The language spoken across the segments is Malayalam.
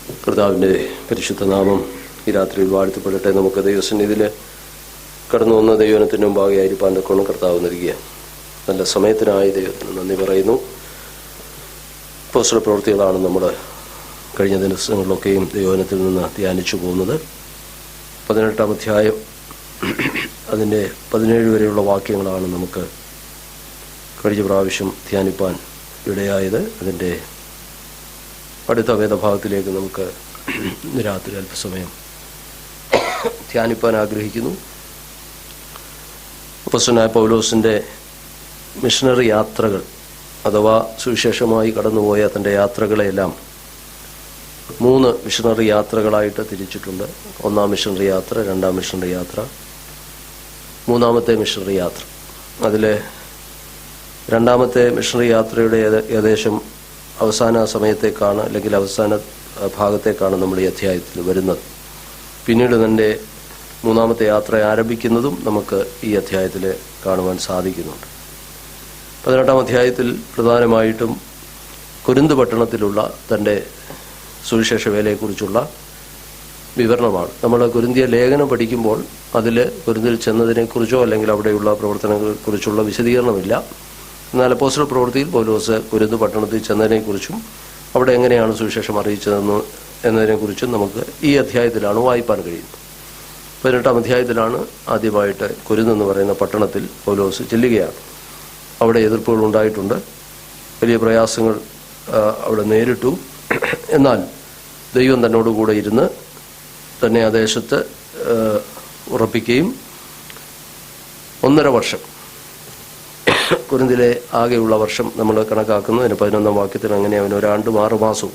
കർത്താവിൻ്റെ പരിശുദ്ധ നാമം ഈ രാത്രിയിൽ വാഴ്ത്തപ്പെടട്ടെ. നമുക്ക് ദൈവസന്നിധിയിൽ കടന്നു വന്ന ദൈവത്തിന് മുമ്പാകെ ആയിരിക്കാൻ കൊണ്ട് കർത്താവ് നൽകിയ നല്ല സമയത്തിനായി ദൈവത്തിന് നന്ദി പറയുന്നു. അപ്പോസ്തല പ്രവൃത്തികളാണ് നമ്മൾ കഴിഞ്ഞ ദിവസങ്ങളിലൊക്കെയും ദൈവവചനത്തിൽ നിന്ന് ധ്യാനിച്ചു പോകുന്നത്. 18-ാം അധ്യായം അതിൻ്റെ 17 വരെയുള്ള വാക്യങ്ങളാണ് നമുക്ക് കഴിഞ്ഞ പ്രാവശ്യം ധ്യാനിപ്പാൻ ഇടയായത്. അതിൻ്റെ അടുത്ത വേദഭാഗത്തിലേക്ക് നമുക്ക് രാത്രി അല്പസമയം ധ്യാനിപ്പാൻ ആഗ്രഹിക്കുന്നു. അപ്പോസ്തലനായ പൗലോസിൻ്റെ മിഷണറി യാത്രകൾ അഥവാ സുവിശേഷമായി കടന്നുപോയ തൻ്റെ യാത്രകളെയെല്ലാം 3 മിഷണറി യാത്രകളായിട്ട് തിരിച്ചിട്ടുണ്ട്. 1-ാം മിഷണറി യാത്ര, 2-ാം മിഷണറി യാത്ര, 3-ാമത്തെ മിഷണറി യാത്ര. അതിൽ 2-ാമത്തെ മിഷണറി യാത്രയുടെ ഏകദേശം അവസാന സമയത്തേക്കാണ്, അല്ലെങ്കിൽ അവസാന ഭാഗത്തേക്കാണ് നമ്മൾ ഈ അധ്യായത്തിൽ വരുന്നത്. പിന്നീട് തൻ്റെ 3-ാമത്തെ യാത്ര ആരംഭിക്കുന്നതും നമുക്ക് ഈ അധ്യായത്തിൽ കാണുവാൻ സാധിക്കുന്നുണ്ട്. 18-ാം അധ്യായത്തിൽ പ്രധാനമായിട്ടും കൊരിന്ത് പട്ടണത്തിലുള്ള തൻ്റെ സുവിശേഷ വേലയെക്കുറിച്ചുള്ള വിവരണമാണ്. നമ്മൾ കൊരിന്തിയ ലേഖനം പഠിക്കുമ്പോൾ അതിൽ കൊരിന്തിൽ ചെന്നതിനെക്കുറിച്ചോ അല്ലെങ്കിൽ അവിടെയുള്ള പ്രവർത്തനങ്ങളെക്കുറിച്ചുള്ള വിശദീകരണമില്ല. എന്നാൽ അപ്പോസ്തല പ്രവൃത്തിയിൽ പൗലോസ് കൊരിന്ത് പട്ടണത്തിൽ ചെന്നതിനെക്കുറിച്ചും അവിടെ എങ്ങനെയാണ് സുവിശേഷം എന്നതിനെക്കുറിച്ചും നമുക്ക് ഈ അധ്യായത്തിലാണ് വായിപ്പാൻ കഴിയുന്നത്. 18-ാം അധ്യായത്തിലാണ് ആദ്യമായിട്ട് കൊരിന്ത് എന്ന് പറയുന്ന പട്ടണത്തിൽ പൗലോസ് ചെല്ലുകയാണ്. അവിടെ എതിർപ്പുകൾ ഉണ്ടായിട്ടുണ്ട്, വലിയ പ്രയാസങ്ങൾ അവിടെ നേരിട്ടു. എന്നാൽ ദൈവം തന്നോടുകൂടെ ഇരുന്ന് തന്നെ ആ ദേശത്ത് ഉറപ്പിക്കുകയും 1.5 വർഷം, കൊരിന്തിലെ ആകെയുള്ള വർഷം നമ്മൾ കണക്കാക്കുന്നതിന് 11-ാം വാക്യത്തിൽ അങ്ങനെ അവൻ 1 ആണ്ടും 6 മാസവും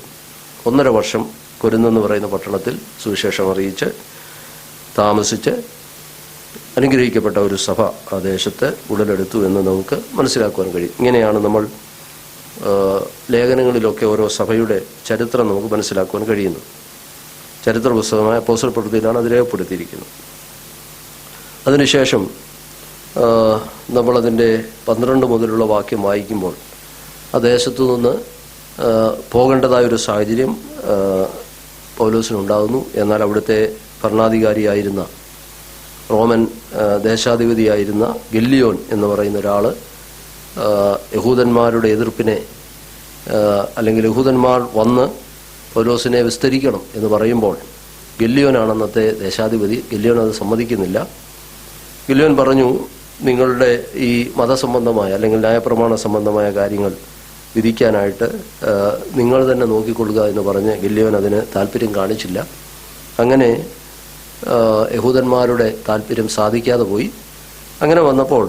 1.5 വർഷം കൊരിന്തെന്ന് പറയുന്ന പട്ടണത്തിൽ സുവിശേഷം അറിയിച്ച് താമസിച്ച് അനുഗ്രഹിക്കപ്പെട്ട ഒരു സഭ ആ ദേശത്ത് ഉടലെടുത്തു എന്ന് നമുക്ക് മനസ്സിലാക്കുവാൻ കഴിയും. ഇങ്ങനെയാണ് നമ്മൾ ലേഖനങ്ങളിലൊക്കെ ഓരോ സഭയുടെ ചരിത്രം നമുക്ക് മനസ്സിലാക്കുവാൻ കഴിയുന്നത്. ചരിത്ര പുസ്തകമായ അപ്പോസ്തല പ്രവൃത്തിയിലാണ് അത് രേഖപ്പെടുത്തിയിരിക്കുന്നത്. അതിനുശേഷം നമ്മളതിൻ്റെ 12 മുതലുള്ള വാക്യം വായിക്കുമ്പോൾ ആ ദേശത്തു നിന്ന് പോകേണ്ടതായൊരു സാഹചര്യം പൗലോസിനുണ്ടാകുന്നു. എന്നാൽ അവിടുത്തെ ഭരണാധികാരിയായിരുന്ന റോമൻ ദേശാധിപതിയായിരുന്ന ഗല്ലിയോൻ എന്ന് പറയുന്ന ഒരാൾ യഹൂദന്മാരുടെ എതിർപ്പിനെ അല്ലെങ്കിൽ യഹൂദന്മാർ വന്ന് പൗലോസിനെ വിസ്തരിക്കണം എന്ന് പറയുമ്പോൾ ഗല്ലിയോനാണ് അന്നത്തെ ദേശാധിപതി. ഗല്ലിയോൻ അത് സമ്മതിക്കുന്നില്ല. ഗല്ലിയോൻ പറഞ്ഞു, നിങ്ങളുടെ ഈ മതസംബന്ധമായ അല്ലെങ്കിൽ ന്യായപ്രമാണ സംബന്ധമായ കാര്യങ്ങൾ വിധിക്കാനായിട്ട് നിങ്ങൾ തന്നെ നോക്കിക്കൊള്ളുക എന്ന് പറഞ്ഞ് ഗല്ലിയോൻ അതിന് താല്പര്യം കാണിച്ചില്ല. അങ്ങനെ യഹൂദന്മാരുടെ താല്പര്യം സാധിക്കാതെ പോയി. അങ്ങനെ വന്നപ്പോൾ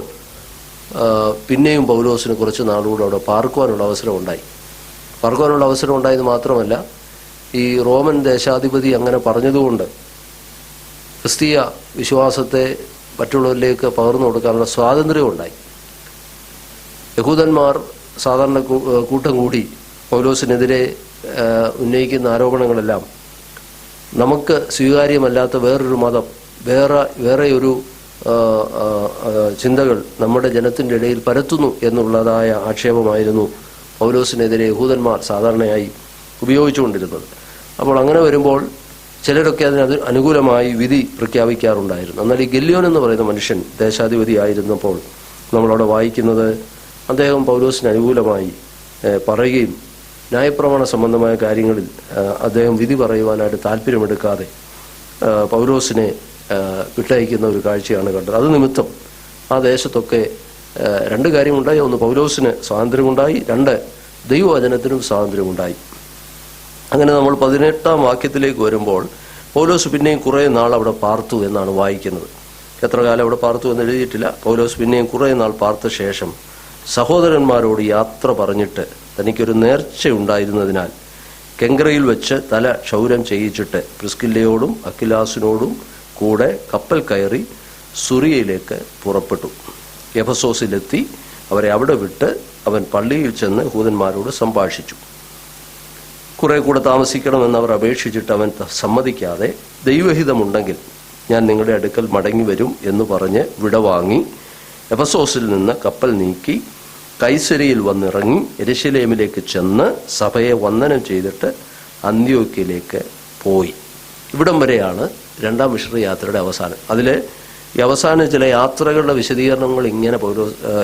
പിന്നെയും പൗലോസിന് കുറച്ച് നാളുകൂടെ അവിടെ പാർക്കുവാനുള്ള അവസരം ഉണ്ടായത് മാത്രമല്ല, ഈ റോമൻ ദേശാധിപതി അങ്ങനെ പറഞ്ഞതുകൊണ്ട് ക്രിസ്തീയ വിശ്വാസത്തെ മറ്റുള്ളവരിലേക്ക് പകർന്നു കൊടുക്കാനുള്ള സ്വാതന്ത്ര്യം ഉണ്ടായി. യഹൂദന്മാർ സാധാരണ കൂട്ടം കൂടി പൗലോസിനെതിരെ ഉന്നയിക്കുന്ന ആരോപണങ്ങളെല്ലാം നമുക്ക് സ്വീകാര്യമല്ലാത്ത വേറൊരു മതം, വേറെ ഒരു ചിന്തകൾ നമ്മുടെ ജനത്തിൻ്റെ ഇടയിൽ പരത്തുന്നു എന്നുള്ളതായ ആക്ഷേപമായിരുന്നു പൗലോസിനെതിരെ യഹൂദന്മാർ സാധാരണയായി ഉപയോഗിച്ചുകൊണ്ടിരുന്നത്. അപ്പോൾ അങ്ങനെ വരുമ്പോൾ ചിലരൊക്കെ അതിന് അനുകൂലമായി വിധി പ്രഖ്യാപിക്കാറുണ്ടായിരുന്നു. എന്നാൽ ഈ ഗല്ലിയോൻ എന്ന് പറയുന്ന മനുഷ്യൻ ദേശാധിപതി ആയിരുന്നപ്പോൾ നമ്മളവിടെ വായിക്കുന്നത് അദ്ദേഹം പൗലോസിന് അനുകൂലമായി പറയുകയും ന്യായപ്രമാണ സംബന്ധമായ കാര്യങ്ങളിൽ അദ്ദേഹം വിധി പറയുവാനായിട്ട് താല്പര്യമെടുക്കാതെ പൗലോസിനെ വിട്ടയക്കുന്ന ഒരു കാഴ്ചയാണ് കണ്ടത്. അത് നിമിത്തം ആ ദേശത്തൊക്കെ 2 കാര്യമുണ്ടായി. 1, പൗലോസിന് സ്വാതന്ത്ര്യമുണ്ടായി, 2, ദൈവവചനത്തിനും സ്വാതന്ത്ര്യമുണ്ടായി. അങ്ങനെ നമ്മൾ 18-ാം വാക്യത്തിലേക്ക് വരുമ്പോൾ പൗലോസ് പിന്നെയും കുറേ നാൾ അവിടെ പാർത്തു എന്നാണ് വായിക്കുന്നത്. എത്ര കാലം അവിടെ പാർത്തു എന്ന് എഴുതിയിട്ടില്ല. പൗലോസ് പിന്നെയും കുറേ നാൾ പാർത്ത ശേഷം സഹോദരന്മാരോട് യാത്ര പറഞ്ഞിട്ട് തനിക്കൊരു നേർച്ചയുണ്ടായിരുന്നതിനാൽ കെങ്ക്രയിൽ വെച്ച് തല ക്ഷൗരം ചെയ്യിച്ചിട്ട് പ്രിസ്കില്ലയോടും അക്വിലാസിനോടും കൂടെ കപ്പൽ കയറി സുറിയയിലേക്ക് പുറപ്പെട്ടു. എഫെസോസിലെത്തി അവരെ അവിടെ വിട്ട് അവൻ പള്ളിയിൽ ചെന്ന് യഹൂദന്മാരോട് സംഭാഷിച്ചു. കുറെ കൂടെ താമസിക്കണമെന്ന് അവർ അപേക്ഷിച്ചിട്ട് അവൻ സമ്മതിക്കാതെ ദൈവഹിതമുണ്ടെങ്കിൽ ഞാൻ നിങ്ങളുടെ അടുക്കൽ മടങ്ങി വരും എന്ന് പറഞ്ഞ് വിടവാങ്ങി എഫെസോസിൽ നിന്ന് കപ്പൽ നീക്കി കൈസരിയിൽ വന്നിറങ്ങി യെരുശലേമിലേക്ക് ചെന്ന് സഭയെ വന്ദനം ചെയ്തിട്ട് അന്ത്യോക്യയിലേക്ക് പോയി. ഇവിടം വരെയാണ് രണ്ടാം മിഷണറി യാത്രയുടെ അവസാനം. അതിൽ ഈ അവസാന ചില യാത്രകളുടെ വിശദീകരണങ്ങൾ ഇങ്ങനെ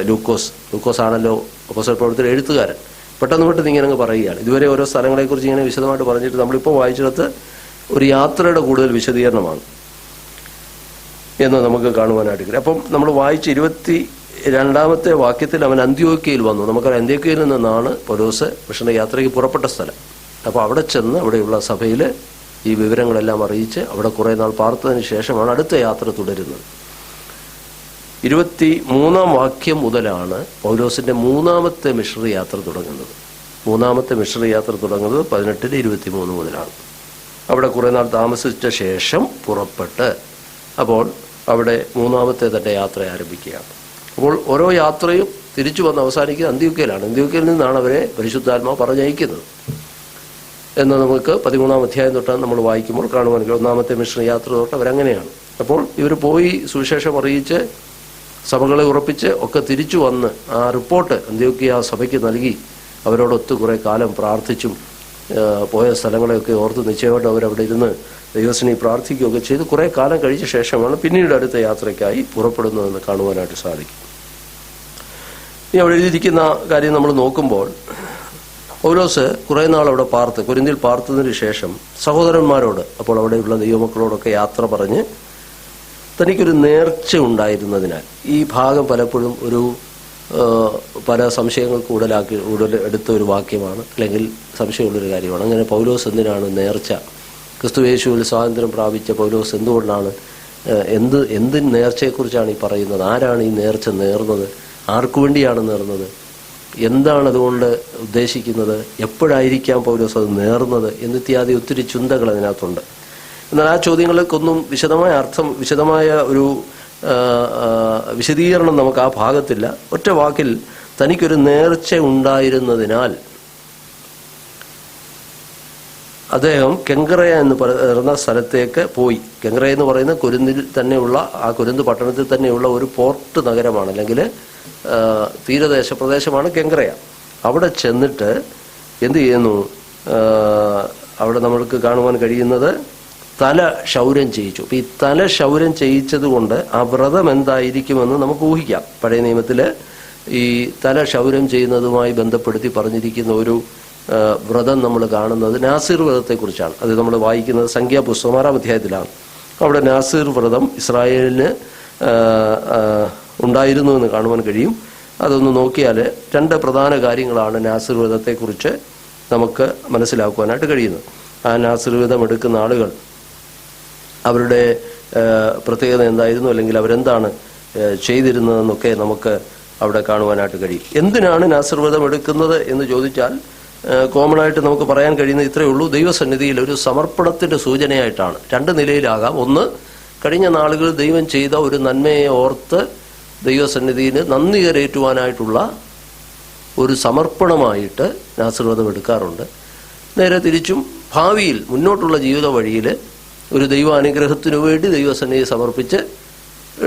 ലൂക്കോസ് ആണല്ലോ അപ്പോസ്തല പ്രവൃത്തിയുടെ എഴുത്തുകാരൻ, പെട്ടെന്ന് ഇങ്ങനെ അങ്ങ് പറയുകയാണ്. ഇതുവരെ ഓരോ സ്ഥലങ്ങളെക്കുറിച്ച് ഇങ്ങനെ വിശദമായിട്ട് പറഞ്ഞിട്ട് നമ്മളിപ്പോൾ വായിച്ചിടത്ത് ഒരു യാത്രയുടെ കൂടുതൽ വിശദീകരണമാണ് എന്ന് നമുക്ക് കാണുവാനായിട്ട് കഴിയും. അപ്പം നമ്മൾ വായിച്ച് 22-ാമത്തെ വാക്യത്തിൽ അവൻ അന്ത്യോക്യയിൽ വന്നു. നമുക്കറിയാം അന്ത്യോക്യയിൽ നിന്നാണ് പൗലോസ് മിഷണറി യാത്രയ്ക്ക് പുറപ്പെട്ട സ്ഥലം. അപ്പോൾ അവിടെ ചെന്ന് അവിടെയുള്ള സഭയിൽ ഈ വിവരങ്ങളെല്ലാം അറിയിച്ച് അവിടെ കുറേ നാൾ പാർത്തതിന് ശേഷമാണ് അടുത്ത യാത്ര തുടരുന്നത്. 23-ാം വാക്യം മുതലാണ് പൗലോസിന്റെ മൂന്നാമത്തെ മിഷണറി യാത്ര തുടങ്ങുന്നത്. മൂന്നാമത്തെ മിഷണറി യാത്ര തുടങ്ങുന്നത് 18-23 മുതലാണ്. അവിടെ കുറേ നാൾ താമസിച്ച ശേഷം പുറപ്പെട്ട് അപ്പോൾ അവിടെ മൂന്നാമത്തെ തന്നെ യാത്ര ആരംഭിക്കുകയാണ്. അപ്പോൾ ഓരോ യാത്രയും തിരിച്ചു വന്ന് അവസാനിക്കുന്നത് അന്ത്യോക്യയിലാണ്. അന്ത്യോക്യയിൽ നിന്നാണ് അവരെ പരിശുദ്ധാത്മാവ് പറഞ്ഞയക്കുന്നത് എന്ന് നമുക്ക് 13-ാം അധ്യായം തൊട്ട് നമ്മൾ വായിക്കുമ്പോൾ കാണുവാൻ കഴിയും. ഒന്നാമത്തെ മിഷണറി യാത്ര തൊട്ട് അവരങ്ങനെയാണ്. അപ്പോൾ ഇവർ പോയി സുവിശേഷം അറിയിച്ച് സഭകളെ ഉറപ്പിച്ച് ഒക്കെ തിരിച്ചു വന്ന് ആ റിപ്പോർട്ട് അന്ത്യോക്യ സഭയ്ക്ക് നൽകി അവരോടൊത്ത് കുറേ കാലം പ്രാർത്ഥിച്ചും പോയ സ്ഥലങ്ങളെയൊക്കെ ഓർത്ത് നിശ്ചയമായിട്ട് അവരവിടെ ഇരുന്ന് ദൈവത്തിനെ പ്രാർത്ഥിക്കുകയൊക്കെ ചെയ്ത് കുറേ കാലം കഴിച്ച ശേഷമാണ് പിന്നീട് അടുത്ത യാത്രയ്ക്കായി പുറപ്പെടുന്നതെന്ന് കാണുവാനായിട്ട് സാധിക്കും. ഇനി അവിടെ എഴുതിയിരിക്കുന്ന കാര്യം നമ്മൾ നോക്കുമ്പോൾ പൗലോസ് കുറേ നാൾ അവിടെ കൊരിന്തിൽ പാർത്തതിന് ശേഷം സഹോദരന്മാരോട്, അപ്പോൾ അവിടെയുള്ള ദൈവമക്കളോടൊക്കെ യാത്ര പറഞ്ഞ് തനിക്കൊരു നേർച്ച ഉണ്ടായിരുന്നതിനാൽ, ഈ ഭാഗം പലപ്പോഴും ഒരു പല സംശയങ്ങൾക്ക് എടുത്ത ഒരു വാക്യമാണ്, അല്ലെങ്കിൽ സംശയമുള്ളൊരു കാര്യമാണ്. അങ്ങനെ പൗലോസ് എന്തിനാണ് നേർച്ച, ക്രിസ്തുയേശുവിൽ സ്വാതന്ത്ര്യം പ്രാപിച്ച പൗലോസ് എന്തുകൊണ്ടാണ് എന്ത് നേർച്ചയെക്കുറിച്ചാണ് ഈ പറയുന്നത്, ആരാണ് ഈ നേർച്ച നേർന്നത്, ആർക്കു വേണ്ടിയാണ് നേർന്നത്, എന്താണ് അതുകൊണ്ട് ഉദ്ദേശിക്കുന്നത്, എപ്പോഴായിരിക്കാം പൗലോസ് അത് നേർന്നത് എന്നിത്യാദി ഒത്തിരി ചിന്തകൾ അതിനകത്തുണ്ട്. എന്നാൽ ആ ചോദ്യങ്ങൾക്കൊന്നും വിശദമായ ഒരു വിശദീകരണം നമുക്ക് ആ ഭാഗത്തില്ല. ഒറ്റ വാക്കിൽ തനിക്കൊരു നേർച്ച ഉണ്ടായിരുന്നതിനാൽ അദ്ദേഹം കെങ്കറയ എന്ന് പറയുന്ന സ്ഥലത്തേക്ക് പോയി. കെങ്കറയ എന്ന് പറയുന്ന കൊരിന്തിൽ തന്നെയുള്ള, ആ കൊരിന്ത് പട്ടണത്തിൽ തന്നെയുള്ള ഒരു പോർട്ട് നഗരമാണ്, അല്ലെങ്കിൽ തീരദേശ പ്രദേശമാണ് കെങ്കറയ. അവിടെ ചെന്നിട്ട് എന്ത് ചെയ്യുന്നു, അവിടെ നമ്മൾക്ക് കാണുവാൻ കഴിയുന്നത് തല ക്ഷൗരം ചെയ്യിച്ചു. അപ്പം ഈ തല ക്ഷൗരം ചെയ്യിച്ചത് കൊണ്ട് ആ വ്രതം എന്തായിരിക്കുമെന്ന് നമുക്ക് ഊഹിക്കാം. പഴയ നിയമത്തിൽ ഈ തല ക്ഷൗരം ചെയ്യുന്നതുമായി ബന്ധപ്പെടുത്തി പറഞ്ഞിരിക്കുന്ന ഒരു വ്രതം നമ്മൾ കാണുന്നത് നാസിർ വ്രതത്തെക്കുറിച്ചാണ്. അത് നമ്മൾ വായിക്കുന്നത് സംഖ്യാപുസ്തകം 6-ാം അധ്യായത്തിലാണ്. അവിടെ നാസിർ വ്രതം ഇസ്രായേലിന് ഉണ്ടായിരുന്നു എന്ന് കാണുവാൻ കഴിയും. അതൊന്ന് നോക്കിയാൽ 2 പ്രധാന കാര്യങ്ങളാണ് നാസിർ വ്രതത്തെക്കുറിച്ച് നമുക്ക് മനസ്സിലാക്കുവാനായിട്ട് കഴിയുന്നത്. ആ നാസിർ വ്രതം എടുക്കുന്ന ആളുകൾ അവരുടെ പ്രത്യേകത എന്തായിരുന്നു, അല്ലെങ്കിൽ അവരെന്താണ് ചെയ്തിരുന്നതെന്നൊക്കെ നമുക്ക് അവിടെ കാണുവാനായിട്ട് കഴിയും. എന്തിനാണ് നാസിർ വ്രതം എടുക്കുന്നത് എന്ന് ചോദിച്ചാൽ കോമണായിട്ട് നമുക്ക് പറയാൻ കഴിയുന്നത് ഇത്രയേ ഉള്ളൂ. ദൈവസന്നിധിയിൽ ഒരു സമർപ്പണത്തിൻ്റെ സൂചനയായിട്ടാണ്. 2 നിലയിലാകാം. ഒന്ന്, കഴിഞ്ഞ നാളുകളിൽ ദൈവം ചെയ്ത ഒരു നന്മയെ ഓർത്ത് ദൈവസന്നിധിയിൽ നന്ദി കരയേറ്റുവാനായിട്ടുള്ള ഒരു സമർപ്പണമായിട്ട് നാസിർ വ്രതം എടുക്കാറുണ്ട്. നേരെ തിരിച്ചും ഭാവിയിൽ മുന്നോട്ടുള്ള ജീവിത വഴിയിൽ ഒരു ദൈവാനുഗ്രഹത്തിനു വേണ്ടി ദൈവസന്നിധി സമർപ്പിച്ച്